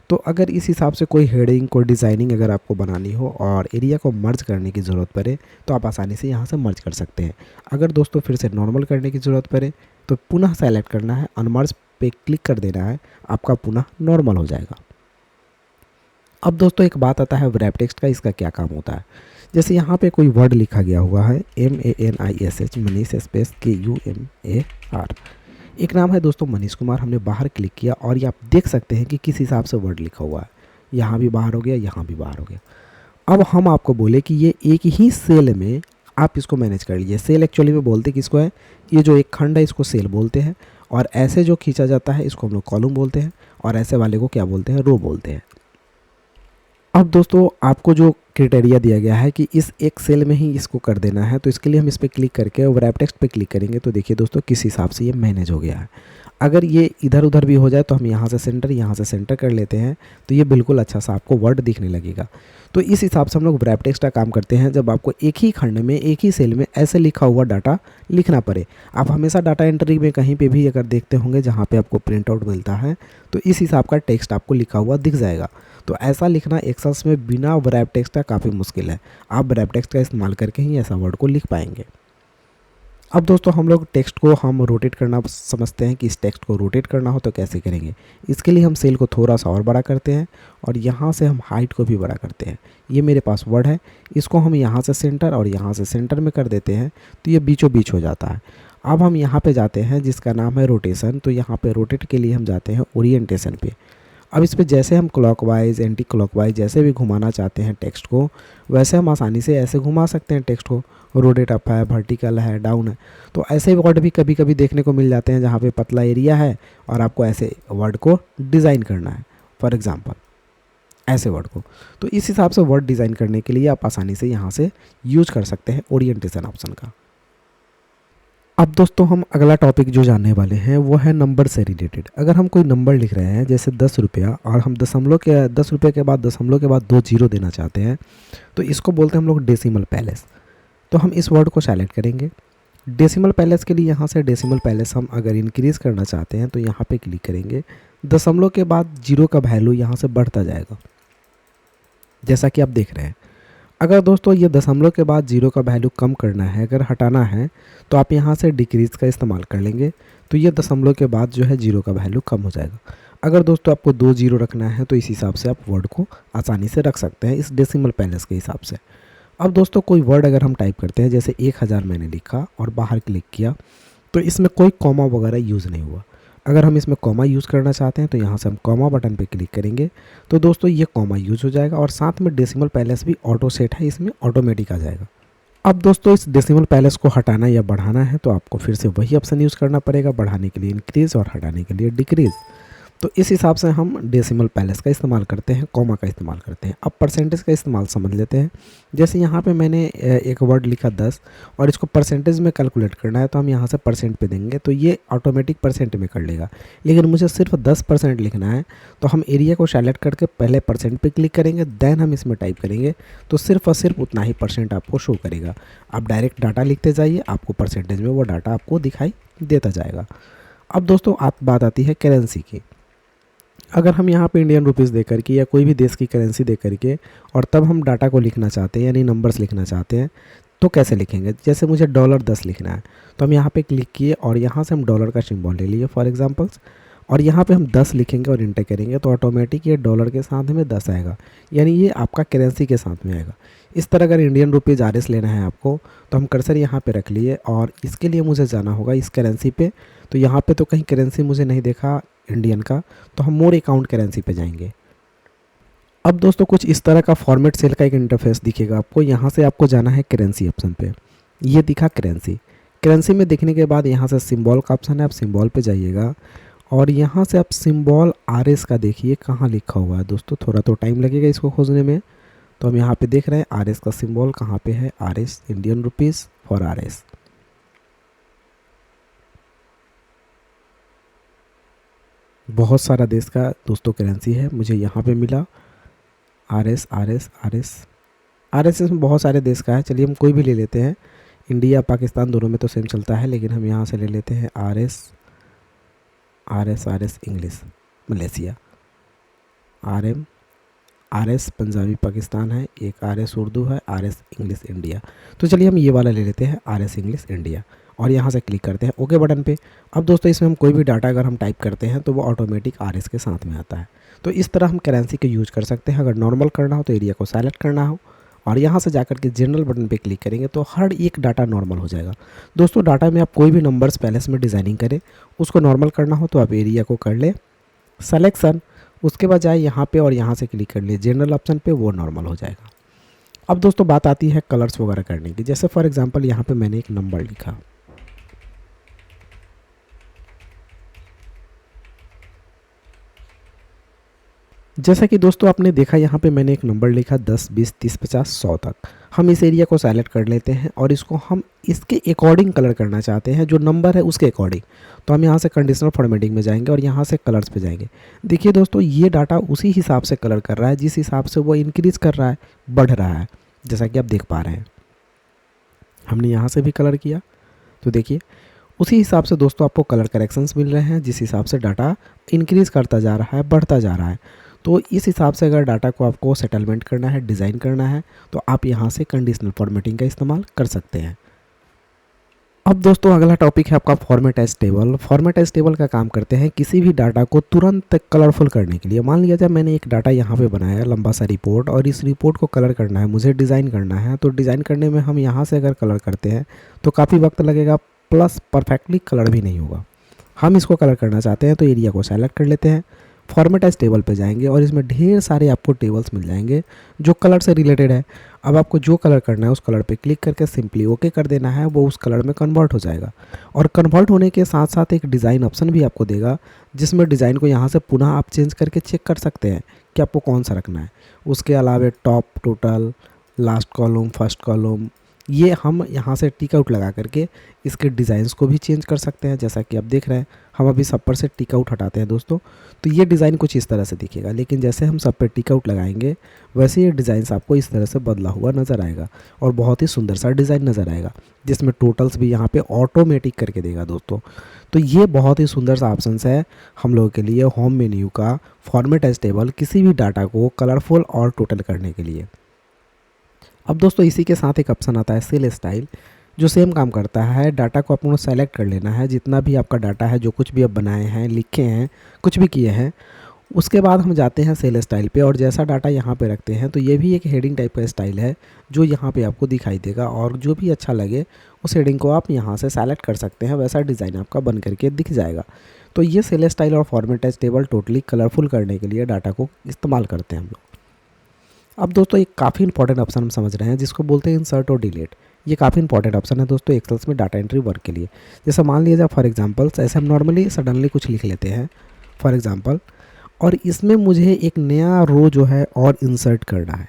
Speaker 1: तो अगर इस हिसाब से कोई हेडिंग कोई डिज़ाइनिंग अगर आपको बनानी हो और एरिया को मर्ज करने की ज़रूरत पड़े तो आप आसानी से यहाँ से मर्ज कर सकते हैं। अगर दोस्तों फिर से नॉर्मल करने की ज़रूरत पड़े तो पुनः सेलेक्ट करना है, अनमर्ज पे क्लिक कर देना है, आपका पुनः नॉर्मल हो जाएगा। अब दोस्तों एक बात आता है व्रैप टेक्स्ट का, इसका क्या काम होता है। जैसे यहाँ पे कोई वर्ड लिखा गया हुआ है MANISH मनीष स्पेस KUMAR, एक नाम है दोस्तों मनीष कुमार। हमने बाहर क्लिक किया और ये आप देख सकते हैं कि किस हिसाब से वर्ड लिखा हुआ है। यहाँ भी बाहर हो गया, यहाँ भी बाहर हो गया। अब हम आपको बोले कि ये एक ही सेल में आप इसको मैनेज कर लीजिए। सेल एक्चुअली में बोलते किसको है, ये जो एक खंड है इसको सेल बोलते हैं, और ऐसे जो खींचा जाता है इसको हम लोग कॉलम बोलते हैं, और ऐसे वाले को क्या बोलते हैं, रो बोलते हैं। अब दोस्तों आपको जो क्राइटेरिया दिया गया है कि इस एक सेल में ही इसको कर देना है, तो इसके लिए हम इस पर क्लिक करके व्रैप टेक्स्ट पे क्लिक करेंगे तो देखिए दोस्तों किस हिसाब से ये मैनेज हो गया है। अगर ये इधर उधर भी हो जाए तो हम यहाँ से सेंटर कर लेते हैं तो ये बिल्कुल अच्छा सा आपको वर्ड दिखने लगेगा। तो इस हिसाब से हम लोग व्रैप टेक्स्ट का काम करते हैं। जब आपको एक ही खंड में एक ही सेल में ऐसे लिखा हुआ डाटा लिखना पड़े, आप हमेशा डाटा एंट्री में कहीं पे भी अगर देखते होंगे जहाँ पे आपको प्रिंट आउट मिलता है तो इस हिसाब का टेक्स्ट आपको लिखा हुआ दिख जाएगा। तो ऐसा लिखना एक्सेल्स में बिना व्रैप टेक्स्ट का काफ़ी मुश्किल है। आप व्रैप टेक्स्ट का इस्तेमाल करके ही ऐसा वर्ड को लिख पाएंगे। अब दोस्तों हम लोग टेक्स्ट को हम रोटेट करना समझते हैं कि इस टेक्स्ट को रोटेट करना हो तो कैसे करेंगे। इसके लिए हम सेल को थोड़ा सा और बड़ा करते हैं और यहाँ से हम हाइट को भी बड़ा करते हैं। ये मेरे पास वर्ड है, इसको हम यहाँ से सेंटर और यहाँ से सेंटर में कर देते हैं तो ये बीचों बीच हो जाता है। अब हम यहाँ पे जाते हैं जिसका नाम है रोटेशन। तो यहाँ पे रोटेट के लिए हम जाते हैं ओरिएंटेशन पे। अब इस पर जैसे हम क्लॉकवाइज एंटी क्लॉकवाइज जैसे भी घुमाना चाहते हैं टेक्स्ट को, वैसे हम आसानी से ऐसे घुमा सकते हैं टेक्स्ट को। रोटेट अप है, वर्टिकल है, डाउन है। तो ऐसे वर्ड भी कभी कभी देखने को मिल जाते हैं जहाँ पे पतला एरिया है और आपको ऐसे वर्ड को डिज़ाइन करना है, फॉर एग्जांपल ऐसे वर्ड को। तो इस हिसाब से वर्ड डिज़ाइन करने के लिए आप आसानी से यहाँ से यूज कर सकते हैं ओरिएंटेशन ऑप्शन का। अब दोस्तों हम अगला टॉपिक जो जानने वाले हैं वो है नंबर से रिलेटेड। अगर हम कोई नंबर लिख रहे हैं जैसे 10 रुपया और हम 10 रुपये के बाद 2 जीरो देना चाहते हैं तो इसको बोलते हैं हम लोग डेसिमल पैलेस। तो हम इस वर्ड को सेलेक्ट करेंगे। डेसिमल पैलेस के लिए यहाँ से डेसिमल पैलेस हम अगर इंक्रीज़ करना चाहते हैं तो यहाँ पे क्लिक करेंगे। दशमलव के बाद जीरो का वैल्यू यहाँ से बढ़ता जाएगा जैसा कि आप देख रहे हैं। अगर दोस्तों ये दशमलव के बाद जीरो का वैल्यू कम करना है, अगर हटाना है तो आप यहाँ से डिक्रीज़ का इस्तेमाल कर लेंगे तो ये दशमलव के बाद जो है जीरो का वैल्यू कम हो जाएगा। अगर दोस्तों आपको 2 जीरो रखना है तो इस हिसाब से आप वर्ड को आसानी से रख सकते हैं इस डेसिमल पैलेस के हिसाब से। अब दोस्तों कोई वर्ड अगर हम टाइप करते हैं जैसे 1000 मैंने लिखा और बाहर क्लिक किया तो इसमें कोई कॉमा वगैरह यूज़ नहीं हुआ। अगर हम इसमें कॉमा यूज़ करना चाहते हैं तो यहाँ से हम कॉमा बटन पे क्लिक करेंगे तो दोस्तों ये कॉमा यूज़ हो जाएगा और साथ में डेसिमल पैलेस भी ऑटो सेट है, इसमें ऑटोमेटिक आ जाएगा। अब दोस्तों इस डेसिमल पैलेस को हटाना या बढ़ाना है तो आपको फिर से वही ऑप्शन यूज़ करना पड़ेगा, बढ़ाने के लिए इंक्रीज़ और हटाने के लिए डिक्रीज़। तो इस हिसाब से हम डेसिमल पैलेस का इस्तेमाल करते हैं, कॉमा का इस्तेमाल करते हैं। अब परसेंटेज का इस्तेमाल समझ लेते हैं। जैसे यहाँ पे मैंने एक वर्ड लिखा 10 और इसको परसेंटेज में कैलकुलेट करना है तो हम यहाँ से परसेंट पे देंगे तो ये ऑटोमेटिक परसेंट में कर लेगा। लेकिन मुझे सिर्फ 10% लिखना है तो हम एरिया को सेलेक्ट करके पहले परसेंट पे क्लिक करेंगे, देन हम इसमें टाइप करेंगे तो सिर्फ और सिर्फ उतना ही परसेंट आपको शो करेगा। आप डायरेक्ट डाटा लिखते जाइए, आपको परसेंटेज में वो डाटा आपको दिखाई देता जाएगा। अब दोस्तों बात आती है करेंसी की। अगर हम यहाँ पे इंडियन रुपीज़ दे करके या कोई भी देश की करेंसी दे करके और तब हम डाटा को लिखना चाहते हैं यानी नंबर्स लिखना चाहते हैं तो कैसे लिखेंगे। जैसे मुझे $10 लिखना है तो हम यहाँ पे क्लिक किए और यहाँ से हम डॉलर का सिंबल ले लिए फॉर एग्जांपल्स और यहाँ पे हम 10 लिखेंगे और इंटर करेंगे तो ऑटोमेटिक ये डॉलर के साथ में 10 आएगा, यानी ये आपका करेंसी के साथ में आएगा। इस तरह अगर इंडियन रुपीज़ आरएस लेना है आपको तो हम कर्सर यहाँ पे रख लिए और इसके लिए मुझे जाना होगा इस करेंसी पे। तो यहाँ पे तो कहीं करेंसी मुझे नहीं देखा इंडियन का, तो हम मोर अकाउंट करेंसी पे जाएंगे। अब दोस्तों कुछ इस तरह का फॉर्मेट सेल का एक इंटरफेस दिखेगा आपको। यहाँ से आपको जाना है करेंसी ऑप्शन पे, ये दिखा करेंसी। करेंसी में देखने के बाद यहाँ से सिंबल का ऑप्शन है, आप सिंबल पे जाइएगा और यहाँ से आप सिंबल आरएस का देखिए कहाँ लिखा हुआ है दोस्तों। थोड़ा तो टाइम लगेगा इसको खोजने में। तो हम यहाँ पे देख रहे हैं आरएस का सिंबल कहाँ पे है, RS Indian rupees for RS. बहुत सारा देश का दोस्तों करेंसी है, मुझे यहाँ पे मिला आरएस आरएस आरएस। आरएस में बहुत सारे देश का है, चलिए हम कोई भी ले लेते हैं। इंडिया पाकिस्तान दोनों में तो सेम चलता है, लेकिन हम यहाँ से ले लेते हैं RS RS RS English Malaysia, RM RS Punjabi Pakistan है, एक आरएस उर्दू है, आरएस इंग्लिश इंडिया। तो चलिए हम ये वाला ले लेते हैं आरएस इंग्लिश इंडिया और यहाँ से क्लिक करते हैं ओके बटन पे। अब दोस्तों इसमें हम कोई भी डाटा अगर हम टाइप करते हैं तो वो ऑटोमेटिक आरएस के साथ में आता है। तो इस तरह हम करेंसी के यूज कर सकते हैं। अगर नॉर्मल करना हो तो एरिया को सेलेक्ट करना हो और यहाँ से जाकर के जनरल बटन पे क्लिक करेंगे तो हर एक डाटा नॉर्मल हो जाएगा। दोस्तों डाटा में आप कोई भी नंबर्स पहले से में डिज़ाइनिंग करें, उसको नॉर्मल करना हो तो आप एरिया को कर ले सेलेक्शन, उसके बाद जाए यहाँ पे और यहाँ से क्लिक कर लिए जनरल ऑप्शन पे, वो नॉर्मल हो जाएगा। अब दोस्तों बात आती है कलर्स वगैरह करने की। जैसे फॉर एग्जांपल यहाँ पे मैंने एक नंबर लिखा, जैसा कि दोस्तों आपने देखा यहाँ पे मैंने एक नंबर लिखा 10 20 30 50 100 तक। हम इस एरिया को सेलेक्ट कर लेते हैं और इसको हम इसके अकॉर्डिंग कलर करना चाहते हैं, जो नंबर है उसके अकॉर्डिंग। तो हम यहाँ से कंडीशनल फॉर्मेटिंग में जाएंगे और यहाँ से कलर्स पे जाएंगे। देखिए दोस्तों ये डाटा उसी हिसाब से कलर कर रहा है जिस हिसाब से वो इंक्रीज़ कर रहा है, बढ़ रहा है, जैसा कि आप देख पा रहे हैं। हमने यहाँ से भी कलर किया तो देखिए उसी हिसाब से दोस्तों आपको कलर करेक्शंस मिल रहे हैं, जिस हिसाब से डाटा इंक्रीज़ करता जा रहा है, बढ़ता जा रहा है। तो इस हिसाब से अगर डाटा को आपको सेटलमेंट करना है, डिज़ाइन करना है, तो आप यहाँ से कंडीशनल फॉर्मेटिंग का इस्तेमाल कर सकते हैं। अब दोस्तों अगला टॉपिक है आपका format as table. Format as table का काम करते हैं किसी भी डाटा को तुरंत कलरफुल करने के लिए। मान लिया जाए मैंने एक डाटा यहाँ पे बनाया है, लंबा सा रिपोर्ट, और इस रिपोर्ट को कलर करना है, मुझे डिज़ाइन करना है। तो डिज़ाइन करने में हम यहाँ से अगर कलर करते हैं तो काफ़ी वक्त लगेगा, प्लस परफेक्टली कलर भी नहीं होगा। हम इसको कलर करना चाहते हैं तो एरिया को सेलेक्ट कर लेते हैं, फॉर्मेट एज टेबल पे जाएंगे और इसमें ढेर सारे आपको टेबल्स मिल जाएंगे जो कलर से रिलेटेड है। अब आपको जो कलर करना है उस कलर पे क्लिक करके सिंपली ओके कर देना है, वो उस कलर में कन्वर्ट हो जाएगा। और कन्वर्ट होने के साथ साथ एक डिज़ाइन ऑप्शन भी आपको देगा, जिसमें डिज़ाइन को यहाँ से पुनः आप चेंज करके चेक कर सकते हैं कि आपको कौन सा रखना है। उसके अलावा top, total, last column, first column, ये हम यहाँ से टिक आउट लगा करके इसके डिज़ाइंस को भी चेंज कर सकते हैं। जैसा कि आप देख रहे हैं हम अभी सब पर से टिक आउट हटाते हैं दोस्तों, तो ये डिज़ाइन कुछ इस तरह से दिखेगा। लेकिन जैसे हम सब पर टिक आउट लगाएंगे वैसे ये डिज़ाइंस आपको इस तरह से बदला हुआ नज़र आएगा और बहुत ही सुंदर सा डिज़ाइन नज़र आएगा, जिसमें टोटल्स भी यहाँ पे ऑटोमेटिक करके देगा दोस्तों। तो ये बहुत ही सुंदर सा ऑप्शन है हम लोगों के लिए होम मेन्यू का, फॉर्मेट एज टेबल, किसी भी डाटा को कलरफुल और टोटल करने के लिए। अब दोस्तों इसी के साथ एक ऑप्शन आता है सेल स्टाइल, जो सेम काम करता है। डाटा को आपको सेलेक्ट कर लेना है, जितना भी आपका डाटा है, जो कुछ भी आप बनाए हैं, लिखे हैं, कुछ भी किए हैं, उसके बाद हम जाते हैं सेल स्टाइल पे और जैसा डाटा यहाँ पे रखते हैं तो ये भी एक हेडिंग टाइप का स्टाइल है जो यहाँ पे आपको दिखाई देगा और जो भी अच्छा लगे उस हेडिंग को आप यहाँ से सेलेक्ट कर सकते हैं, वैसा डिज़ाइन आपका बन करके दिख जाएगा। तो ये सेल स्टाइल और format as table totally colourful करने के लिए डाटा को इस्तेमाल करते हैं हम लोग। अब दोस्तों एक काफ़ी इंपॉर्टेंट ऑप्शन हम समझ रहे हैं जिसको बोलते हैं इंसर्ट और डिलीट। ये काफ़ी इंपॉर्टेंट ऑप्शन है दोस्तों एक्सेल्स में डाटा एंट्री वर्क के लिए। जैसे मान लीजिए फॉर एग्जांपल्स ऐसे हम नॉर्मली सडनली कुछ लिख लेते हैं फॉर एग्जांपल, और इसमें मुझे एक नया रो जो है और इंसर्ट करना है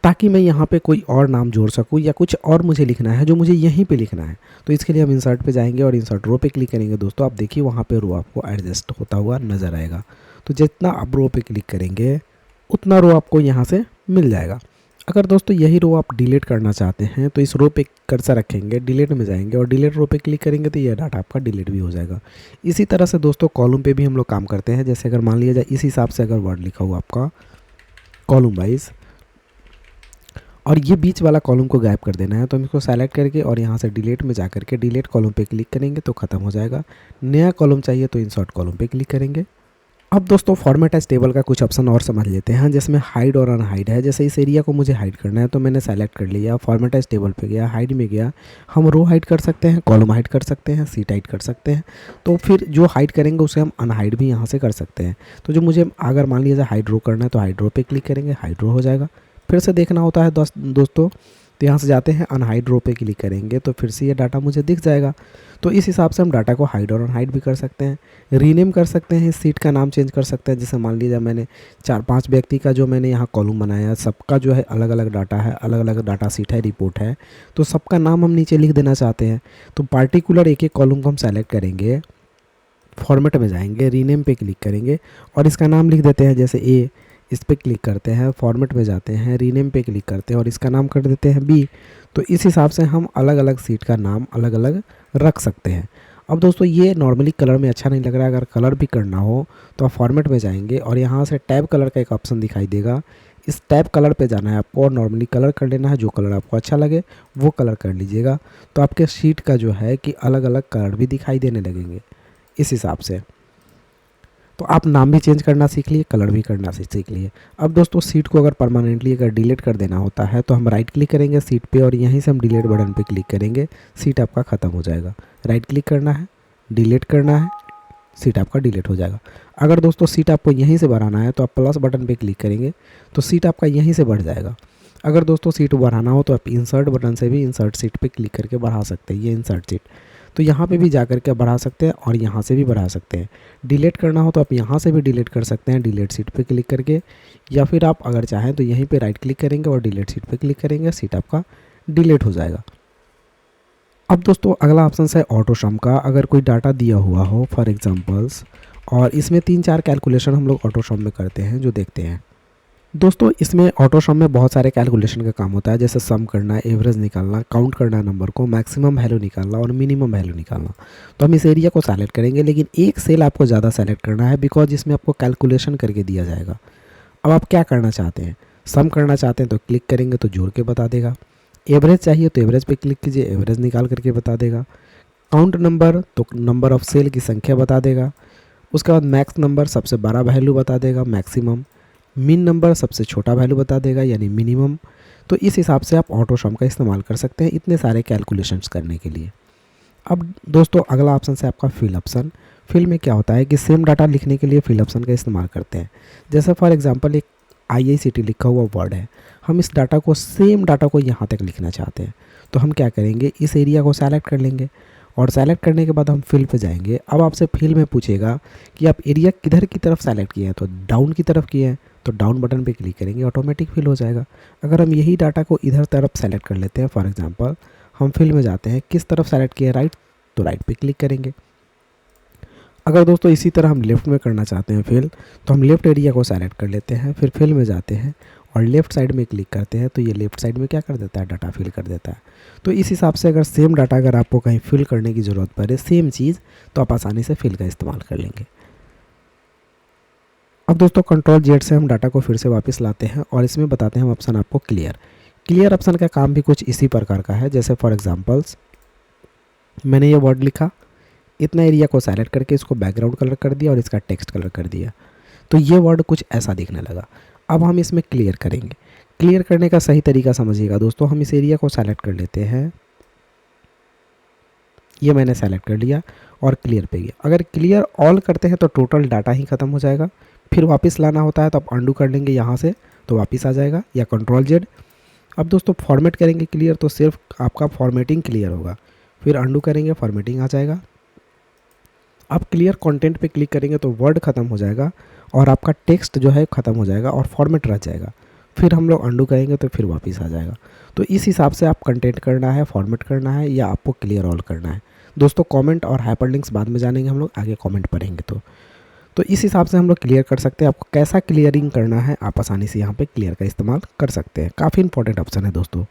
Speaker 1: ताकि मैं यहाँ पे कोई और नाम जोड़ सकूँ या कुछ और मुझे लिखना है जो मुझे यहीं पे लिखना है। तो इसके लिए हम इंसर्ट पे जाएंगे और इंसर्ट रो पे क्लिक करेंगे दोस्तों। आप देखिए वहाँ पे रो आपको एडजस्ट होता हुआ नज़र आएगा। तो जितना आप रो पे क्लिक करेंगे उतना रो आपको यहाँ से मिल जाएगा। अगर दोस्तों यही रो आप डिलीट करना चाहते हैं तो इस रो पे कर्सर रखेंगे, डिलीट में जाएंगे और डिलीट रो पे क्लिक करेंगे तो यह डाटा आपका डिलीट भी हो जाएगा। इसी तरह से दोस्तों कॉलम पे भी हम लोग काम करते हैं। जैसे अगर मान लिया जाए इस हिसाब से अगर वर्ड लिखा हुआ आपका कॉलम वाइज, और ये बीच वाला कॉलम को गायब कर देना है, तो हम इसको सेलेक्ट करके और यहाँ से डिलीट में जा करके डिलीट कॉलम पे क्लिक करेंगे तो ख़त्म हो जाएगा। नया कॉलम चाहिए तो इंसर्ट कॉलम पे क्लिक करेंगे। अब दोस्तों फॉर्मेट एज टेबल का कुछ ऑप्शन और समझ लेते हैं, जिसमें हाइड और अनहाइड है। जैसे इस एरिया को मुझे हाइड करना है तो मैंने सेलेक्ट कर लिया, फॉर्मेट एज टेबल पे गया, हाइड में गया। हम रो हाइड कर सकते हैं, कॉलम हाइड कर सकते हैं, सीट हाइड कर सकते हैं। तो फिर जो हाइड करेंगे उसे हम अनहाइड भी यहाँ से कर सकते हैं। तो जो मुझे अगर मान लीजिए हाइड रो करना है तो हाइड रो पे क्लिक करेंगे, हाइड रो हो जाएगा। फिर से देखना होता है दोस्तों, तो यहाँ से जाते हैं अनहाइड रो पे क्लिक करेंगे तो फिर से ये डाटा मुझे दिख जाएगा। तो इस हिसाब से हम डाटा को हाइड और अनहाइड भी कर सकते हैं। रीनेम कर सकते हैं, इस सीट का नाम चेंज कर सकते हैं। जैसे मान लीजिए मैंने 4-5 व्यक्ति का जो मैंने यहाँ कॉलम बनाया है, सबका जो है अलग अलग डाटा है, अलग अलग डाटा सीट है, रिपोर्ट है, तो सबका नाम हम नीचे लिख देना चाहते हैं। तो पार्टिकुलर एक एक कॉलम को हम सेलेक्ट करेंगे, फॉर्मेट में जाएंगे, रीनेम पे क्लिक करेंगे और इसका नाम लिख देते हैं। जैसे ए, इस पर क्लिक करते हैं, फॉर्मेट में जाते हैं, रीनेम पे क्लिक करते हैं और इसका नाम कर देते हैं बी। तो इस हिसाब से हम अलग अलग सीट का नाम अलग अलग रख सकते हैं। अब दोस्तों ये नॉर्मली कलर में अच्छा नहीं लग रहा है, अगर कलर भी करना हो तो आप फॉर्मेट में जाएंगे और यहाँ से टैब कलर का एक ऑप्शन दिखाई देगा, इस टैब कलर पे जाना है आपको और नॉर्मली कलर कर लेना है। जो कलर आपको अच्छा लगे वो कलर कर लीजिएगा। तो आपके शीट का जो है कि अलग अलग कलर भी दिखाई देने लगेंगे इस हिसाब से। तो आप नाम भी चेंज करना सीख लिए, कलर भी करना सीख लिए। अब दोस्तों सीट को अगर परमानेंटली अगर डिलीट कर देना होता है तो हम राइट क्लिक करेंगे सीट पे और यहीं से हम डिलीट बटन पे क्लिक करेंगे, सीट आपका ख़त्म हो जाएगा। राइट क्लिक करना है, डिलीट करना है, सीट आपका डिलीट हो जाएगा। अगर दोस्तों सीट आपको यहीं से बढ़ाना है तो आप प्लस बटन पे क्लिक करेंगे तो सीट आपका यहीं से बढ़ जाएगा। अगर दोस्तों सीट बढ़ाना हो तो आप इंसर्ट बटन से भी इंसर्ट सीट पे क्लिक करके बढ़ा सकते हैं। ये इंसर्ट सीट, तो यहाँ पे भी जा कर के बढ़ा सकते हैं और यहाँ से भी बढ़ा सकते हैं। डिलीट करना हो तो आप यहाँ से भी डिलीट कर सकते हैं, डिलीट सीट पे क्लिक करके, या फिर आप अगर चाहें तो यहीं पे राइट क्लिक करेंगे और डिलीट सीट पे क्लिक करेंगे, सीट आपका डिलीट हो जाएगा। अब दोस्तों अगला ऑप्शन है ऑटो सम का। अगर कोई डाटा दिया हुआ हो फॉर एग्जांपल्स और इसमें 3-4 कैलकुलेशन हम लोग ऑटो सम में करते हैं, जो देखते हैं। दोस्तों इसमें ऑटो सम में बहुत सारे कैलकुलेशन का काम होता है, जैसे सम करना, एवरेज निकालना, काउंट करना नंबर को, मैक्सिमम वैल्यू निकालना और मिनिमम वैल्यू निकालना। तो हम इस एरिया को सेलेक्ट करेंगे, लेकिन एक सेल आपको ज़्यादा सेलेक्ट करना है बिकॉज इसमें आपको कैलकुलेशन करके दिया जाएगा। अब आप क्या करना चाहते हैं, सम करना चाहते हैं तो क्लिक करेंगे तो जोड़ के बता देगा। एवरेज चाहिए तो एवरेज पे क्लिक कीजिए, एवरेज निकाल करके बता देगा। काउंट नंबर तो नंबर ऑफ सेल की संख्या बता देगा। उसके बाद मैक्स नंबर सबसे बड़ा वैल्यू बता देगा, मैक्सिमम। मिन नंबर सबसे छोटा वैल्यू बता देगा, यानी मिनिमम। तो इस हिसाब से आप ऑटो सम का इस्तेमाल कर सकते हैं इतने सारे कैलकुलेशंस करने के लिए। अब दोस्तों अगला ऑप्शन है आपका फिल ऑप्शन। फिल में क्या होता है कि सेम डाटा लिखने के लिए फिल ऑप्शन का इस्तेमाल करते हैं। जैसे फॉर एग्जांपल एक IICT लिखा हुआ वर्ड है, हम इस डाटा को सेम डाटा को यहाँ तक लिखना चाहते हैं, तो हम क्या करेंगे, इस एरिया को सेलेक्ट कर लेंगे और सेलेक्ट करने के बाद हम फिल पे जाएंगे। अब आपसे फिल में पूछेगा कि आप एरिया किधर की तरफ सेलेक्ट किए हैं, तो डाउन की तरफ किए हैं तो डाउन बटन पे क्लिक करेंगे, ऑटोमेटिक फिल हो जाएगा। अगर हम यही डाटा को इधर तरफ सेलेक्ट कर लेते हैं, फॉर एग्जांपल हम फिल में जाते हैं, किस तरफ सेलेक्ट किए, राइट, तो राइट पे क्लिक करेंगे। अगर दोस्तों इसी तरह हम लेफ़्ट में करना चाहते हैं फिल, तो हम लेफ़्ट एरिया को सेलेक्ट कर लेते हैं, फिर फिल में जाते हैं और लेफ़्ट साइड में क्लिक करते हैं, तो ये लेफ़्ट साइड में क्या कर देता है, डाटा फिल कर देता है। तो इस हिसाब से अगर सेम डाटा अगर आपको कहीं फिल करने की ज़रूरत पड़े, सेम चीज़, तो आप आसानी से फिल का इस्तेमाल कर लेंगे। अब दोस्तों Ctrl+Z से हम डाटा को फिर से वापस लाते हैं और इसमें बताते हैं हम ऑप्शन आपको क्लियर। क्लियर ऑप्शन का काम भी कुछ इसी प्रकार का है। जैसे फॉर एग्जांपल्स मैंने ये वर्ड लिखा, इतना एरिया को सेलेक्ट करके इसको बैकग्राउंड कलर कर दिया और इसका टेक्स्ट कलर कर दिया, तो ये वर्ड कुछ ऐसा दिखने लगा। अब हम इसमें क्लियर करेंगे। क्लियर करने का सही तरीका समझिएगा दोस्तों, हम इस एरिया को सेलेक्ट कर लेते हैं, ये मैंने सेलेक्ट कर लिया और क्लियर पे गया। अगर क्लियर ऑल करते हैं तो टोटल डाटा ही ख़त्म हो जाएगा। फिर वापस लाना होता है तो आप अंडू कर लेंगे यहाँ से, तो वापस आ जाएगा, या Ctrl+Z। अब दोस्तों फॉर्मेट करेंगे क्लियर तो सिर्फ आपका फॉर्मेटिंग क्लियर होगा, फिर अंडू करेंगे, फॉर्मेटिंग आ जाएगा। अब क्लियर कंटेंट पे क्लिक करेंगे तो वर्ड ख़त्म हो जाएगा और आपका टेक्स्ट जो है ख़त्म हो जाएगा और फॉर्मेट रह जाएगा। फिर हम लोग अंडू करेंगे तो फिर वापस आ जाएगा। तो इस हिसाब से आप कंटेंट करना है, फॉर्मेट करना है, या आपको क्लियर ऑल करना है। दोस्तों कमेंट और हाइपरलिंक्स बाद में जानेंगे हम लोग, आगे कमेंट पढ़ेंगे। तो इस हिसाब से हम लोग क्लियर कर सकते हैं। आपको कैसा क्लियरिंग करना है आप आसानी से यहाँ पे क्लियर का इस्तेमाल कर सकते हैं। काफ़ी इंपॉर्टेंट ऑप्शन है दोस्तों।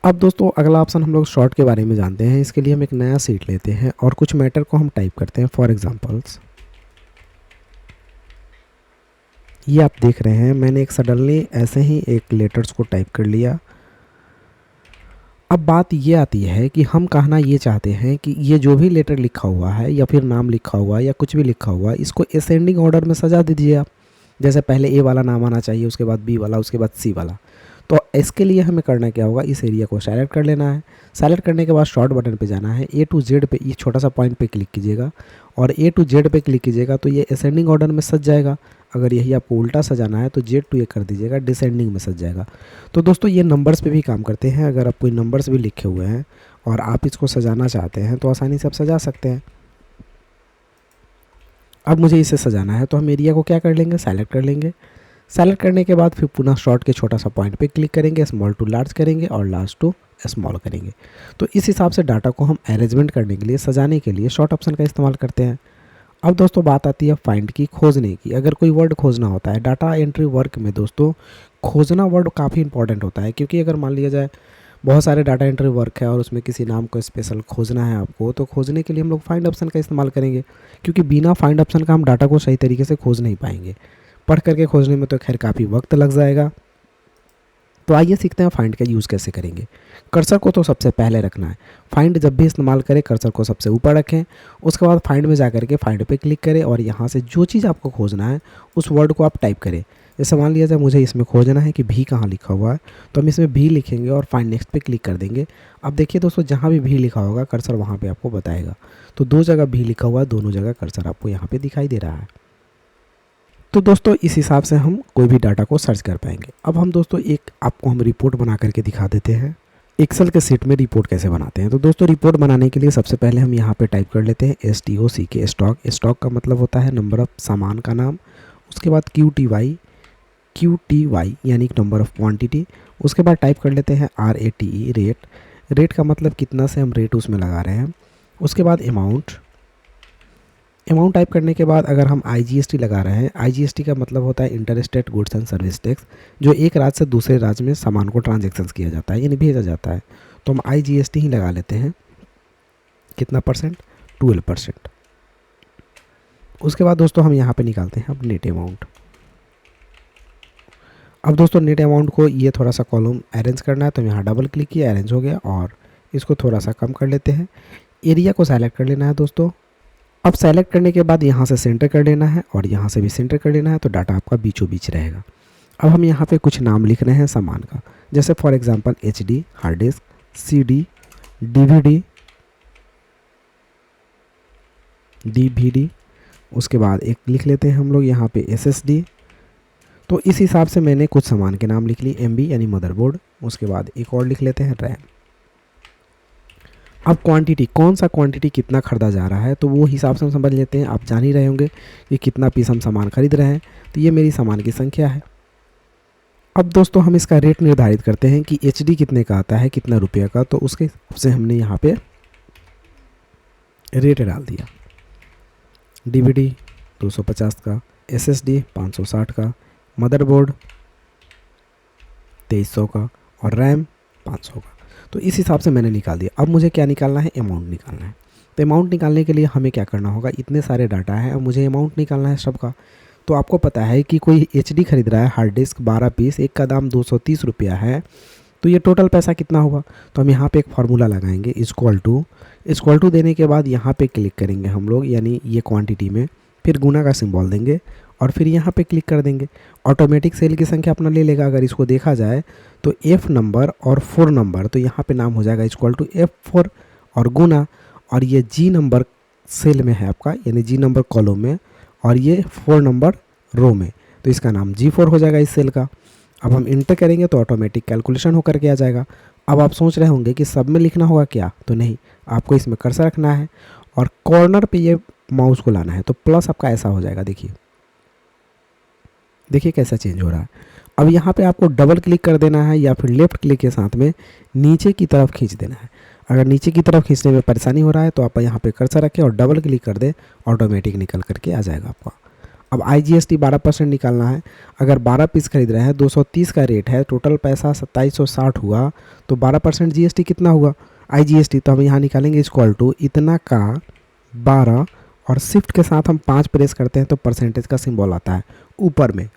Speaker 1: अब दोस्तों अगला ऑप्शन हम लोग शॉर्ट के बारे में जानते हैं। इसके लिए हम एक नया सीट लेते हैं और कुछ मैटर को हम टाइप करते हैं। फॉर एग्जांपल्स ये आप देख रहे हैं, मैंने एक सडनली ऐसे ही एक लेटर्स को टाइप कर लिया अब बात ये आती है कि हम कहना ये चाहते हैं कि ये जो भी लेटर लिखा हुआ है या फिर नाम लिखा हुआ है या कुछ भी लिखा हुआ है, इसको असेंडिंग ऑर्डर में सजा दीजिए आप। जैसे पहले ए वाला नाम आना चाहिए, उसके बाद बी वाला, उसके बाद सी वाला। तो इसके लिए हमें करना क्या होगा, इस एरिया को सेलेक्ट कर लेना है। सेलेक्ट करने के बाद शॉर्ट बटन पे जाना है, ए टू जेड पे, ये छोटा सा पॉइंट पे क्लिक कीजिएगा और ए टू जेड पे क्लिक कीजिएगा तो ये असेंडिंग ऑर्डर में सज जाएगा। अगर यही आपको उल्टा सजाना है तो जेड टू ए कर दीजिएगा, डिसेंडिंग में सज जाएगा। तो दोस्तों ये नंबर्स पे भी काम करते हैं। अगर आप कोई नंबर्स भी लिखे हुए हैं और आप इसको सजाना चाहते हैं तो आसानी से आप सजा सकते हैं। अब मुझे इसे सजाना है तो हम एरिया को क्या कर लेंगे, सेलेक्ट कर लेंगे। सेलेक्ट करने के बाद फिर पुनः शॉर्ट के छोटा सा पॉइंट पे क्लिक करेंगे, स्मॉल टू लार्ज करेंगे और लार्ज टू स्मॉल करेंगे। तो इस हिसाब से डाटा को हम अरेंजमेंट करने के लिए, सजाने के लिए शॉर्ट ऑप्शन का इस्तेमाल करते हैं। अब दोस्तों बात आती है फाइंड की, खोजने की। अगर कोई वर्ड खोजना होता है डाटा एंट्री वर्क में, दोस्तों खोजना वर्ड काफ़ी इंपॉर्टेंट होता है। क्योंकि अगर मान लिया जाए बहुत सारे डाटा एंट्री वर्क है और उसमें किसी नाम को स्पेशल खोजना है आपको, तो खोजने के लिए हम लोग फाइंड ऑप्शन का इस्तेमाल करेंगे। क्योंकि बिना फाइंड ऑप्शन का हम डाटा को सही तरीके से खोज नहीं पाएंगे। पढ़ करके खोजने में तो खैर काफ़ी वक्त लग जाएगा। तो आइए सीखते हैं फाइंड का यूज़ कैसे करेंगे। कर्सर को तो सबसे पहले रखना है। फाइंड जब भी इस्तेमाल करें कर्सर को सबसे ऊपर रखें। उसके बाद फाइंड में जा करके फाइंड पे क्लिक करें और यहाँ से जो चीज़ आपको खोजना है उस वर्ड को आप टाइप करें। जैसे मान लिया जाए मुझे इसमें खोजना है कि भी कहाँ लिखा हुआ है, तो हम इसमें भी लिखेंगे और फाइंड नेक्स्ट पे क्लिक कर देंगे। अब देखिए दोस्तों, जहाँ भी लिखा होगा कर्सर वहाँ पर आपको बताएगा। तो 2 जगह भी लिखा हुआ है, दोनों जगह कर्सर आपको यहाँ पर दिखाई दे रहा है। तो दोस्तों इस हिसाब से हम कोई भी डाटा को सर्च कर पाएंगे। अब हम दोस्तों एक आपको हम रिपोर्ट बना करके दिखा देते हैं, एक्सेल के सीट में रिपोर्ट कैसे बनाते हैं। तो दोस्तों रिपोर्ट बनाने के लिए सबसे पहले हम यहाँ पे टाइप कर लेते हैं STOCK, स्टॉक। स्टॉक का मतलब होता है नंबर ऑफ सामान का नाम। उसके बाद QTY यानी नंबर ऑफ क्वांटिटी। उसके बाद टाइप कर लेते हैं RATE, रेट। रेट का मतलब कितना से हम रेट उसमें लगा रहे हैं। उसके बाद अमाउंट टाइप करने के बाद अगर हम IGST लगा रहे हैं, IGST का मतलब होता है inter state goods and service tax, जो एक राज्य से दूसरे राज्य में सामान को ट्रांजैक्शन किया जाता है यानी भेजा जाता है। तो हम IGST ही लगा लेते हैं। कितना %? 12%। उसके बाद दोस्तों हम यहाँ पे निकालते हैं अब नेट अमाउंट। अब दोस्तों नेट अमाउंट को ये थोड़ा सा कॉलम अरेंज करना है, तो यहाँ डबल क्लिक किया, अरेंज हो गया। और इसको थोड़ा सा कम कर लेते हैं। एरिया को सेलेक्ट कर लेना है दोस्तों। अब सेलेक्ट करने के बाद यहाँ से सेंटर कर लेना है और यहाँ से भी सेंटर कर लेना है, तो डाटा आपका बीचों बीच रहेगा। अब हम यहाँ पे कुछ नाम लिख रहे हैं सामान का, जैसे for example HD hard disk, CD DVD। उसके बाद एक लिख लेते हैं हम लोग यहाँ पे SSD। तो इस हिसाब से मैंने कुछ सामान के नाम लिख ली। MB यानी मदरबोर्ड। उसके बाद एक और लिख लेते हैं रैम। अब क्वांटिटी, कौन सा क्वांटिटी कितना खरीदा जा रहा है, तो वो हिसाब से हम समझ लेते हैं। आप जान ही रहे होंगे कि कितना पीस हम सामान खरीद रहे हैं, तो ये मेरी सामान की संख्या है। अब दोस्तों हम इसका रेट निर्धारित करते हैं कि HD कितने का आता है, कितना रुपये का। तो उसके हिसाब से हमने यहाँ पे रेट डाल दिया। DVD 250 का, SSD 560 का, मदरबोर्ड 2300 का और रैम 500 का। तो इस हिसाब से मैंने निकाल दिया। अब मुझे क्या निकालना है, अमाउंट निकालना है। तो अमाउंट निकालने के लिए हमें क्या करना होगा, इतने सारे डाटा है, अब मुझे अमाउंट निकालना है सबका। तो आपको पता है कि कोई HD खरीद रहा है हार्ड डिस्क 12 पीस, एक का दाम 230 रुपया है, तो ये टोटल पैसा कितना होगा। तो हम यहाँ पे एक फार्मूला लगाएंगे, इक्वल टू देने के बाद यहाँ पे क्लिक करेंगे हम लोग, यानी ये क्वांटिटी में, फिर गुना का सिंबल देंगे और फिर यहाँ पे क्लिक कर देंगे। ऑटोमेटिक सेल की संख्या अपना ले लेगा। अगर इसको देखा जाए तो F नंबर और 4 नंबर, तो यहाँ पे नाम हो जाएगा इक्वल टू F4 और गुना, और ये G नंबर सेल में है आपका, यानी G नंबर कॉलम में, और ये 4 नंबर रो में, तो इसका नाम G4 हो जाएगा इस सेल का। अब हम इंटर करेंगे तो ऑटोमेटिक कैलकुलेशन होकर के आ जाएगा। अब आप सोच रहे होंगे कि सब में लिखना होगा क्या, तो नहीं, आपको इसमें कर्सर रखना है और कॉर्नर पे ये माउस को लाना है, तो प्लस आपका ऐसा हो जाएगा। देखिए कैसा चेंज हो रहा है। अब यहाँ पे आपको डबल क्लिक कर देना है या फिर लेफ्ट क्लिक के साथ में नीचे की तरफ खींच देना है। अगर नीचे की तरफ खींचने में परेशानी हो रहा है तो आप यहाँ पे कर्सर रखें और डबल क्लिक कर दें, ऑटोमेटिक निकल करके आ जाएगा आपका। अब IGST 12% निकालना है। अगर 12 पीस खरीद रहे हैं, 230 का रेट है, टोटल पैसा 2760 हुआ, तो 12% GST कितना हुआ IGST, तो हम यहाँ निकालेंगे इक्वल टू इतना का 12 और शिफ्ट के साथ हम 5 प्रेस करते हैं तो परसेंटेज का सिंबल आता है ऊपर में।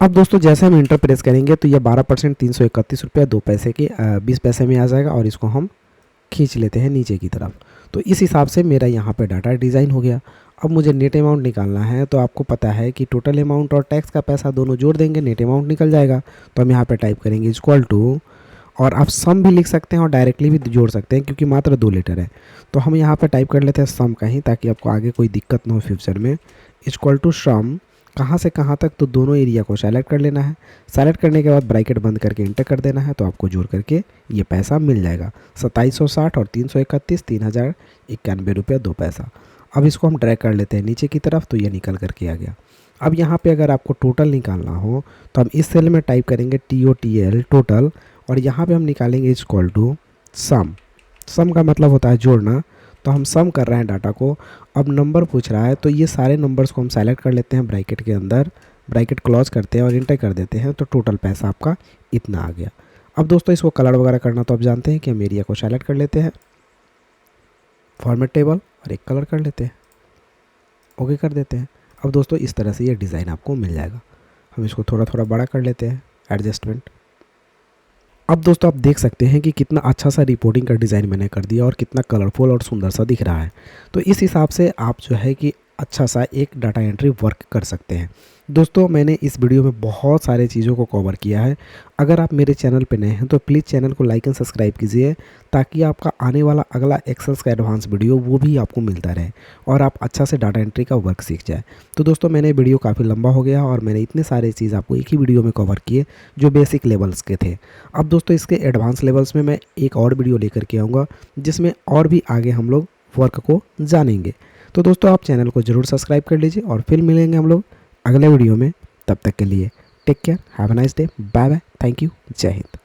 Speaker 1: अब दोस्तों जैसे हम इंटर प्रेस करेंगे तो ये 12% 331 रुपया 2 पैसे के 20 पैसे में आ जाएगा और इसको हम खींच लेते हैं नीचे की तरफ। तो इस हिसाब से मेरा यहाँ पे डाटा डिज़ाइन हो गया। अब मुझे नेट अमाउंट निकालना है, तो आपको पता है कि टोटल अमाउंट और टैक्स का पैसा दोनों जोड़ देंगे, नेट अमाउंट निकल जाएगा। तो हम यहाँ पे टाइप करेंगे इक्वल टू, और आप सम भी लिख सकते हैं और डायरेक्टली भी जोड़ सकते हैं क्योंकि मात्र 2 लेटर है। तो हम यहाँ पे टाइप कर लेते हैं सम का ही, ताकि आपको आगे कोई दिक्कत ना हो फ्यूचर में। इक्वल टू सम कहाँ से कहाँ तक, तो दोनों एरिया को सेलेक्ट कर लेना है। सेलेक्ट करने के बाद ब्रैकेट बंद करके इंटर कर देना है, तो आपको जोड़ करके ये पैसा मिल जाएगा 2760 और 331 3091 रुपया 2 पैसा। अब इसको हम ड्रैग कर लेते हैं नीचे की तरफ, तो ये निकल करके आ गया। अब यहाँ पे अगर आपको टोटल निकालना हो तो हम इस सेल में टाइप करेंगे TOTL टोटल, और यहाँ पे हम निकालेंगे इक्वल टू सम। सम का मतलब होता है जोड़ना, तो हम सम कर रहे हैं डाटा को। अब नंबर पूछ रहा है, तो ये सारे नंबर्स को हम सेलेक्ट कर लेते हैं ब्रैकेट के अंदर, ब्रैकेट क्लोज करते हैं और इंटर कर देते हैं, तो टोटल पैसा आपका इतना आ गया। अब दोस्तों इसको कलर वगैरह करना तो आप जानते हैं कि हम एरिया को सेलेक्ट कर लेते हैं, फॉर्मेट टेबल, और एक कलर कर लेते हैं, ओके कर देते हैं। अब दोस्तों इस तरह से ये डिज़ाइन आपको मिल जाएगा। हम इसको थोड़ा थोड़ा बड़ा कर लेते हैं, एडजस्टमेंट। अब दोस्तों आप देख सकते हैं कि कितना अच्छा सा रिपोर्टिंग का डिज़ाइन मैंने कर दिया और कितना कलरफुल और सुंदर सा दिख रहा है। तो इस हिसाब से आप जो है कि अच्छा सा एक डाटा एंट्री वर्क कर सकते हैं। दोस्तों मैंने इस वीडियो में बहुत सारे चीज़ों को कवर किया है। अगर आप मेरे चैनल पर नए हैं तो प्लीज़ चैनल को लाइक एंड सब्सक्राइब कीजिए, ताकि आपका आने वाला अगला एक्सेल्स का एडवांस वीडियो वो भी आपको मिलता रहे और आप अच्छा से डाटा एंट्री का वर्क सीख जाए। तो दोस्तों मैंने वीडियो काफ़ी लंबा हो गया और मैंने इतने सारे चीज़ आपको एक ही वीडियो में कवर किए जो बेसिक लेवल्स के थे। अब दोस्तों इसके एडवांस लेवल्स में मैं एक और वीडियो लेकर के आऊँगा, जिसमें और भी आगे हम लोग वर्क को जानेंगे। तो दोस्तों आप चैनल को ज़रूर सब्सक्राइब कर लीजिए और फिर मिलेंगे हम लोग अगले वीडियो में। तब तक के लिए take care, have a nice day, bye bye, thank you, जय हिंद।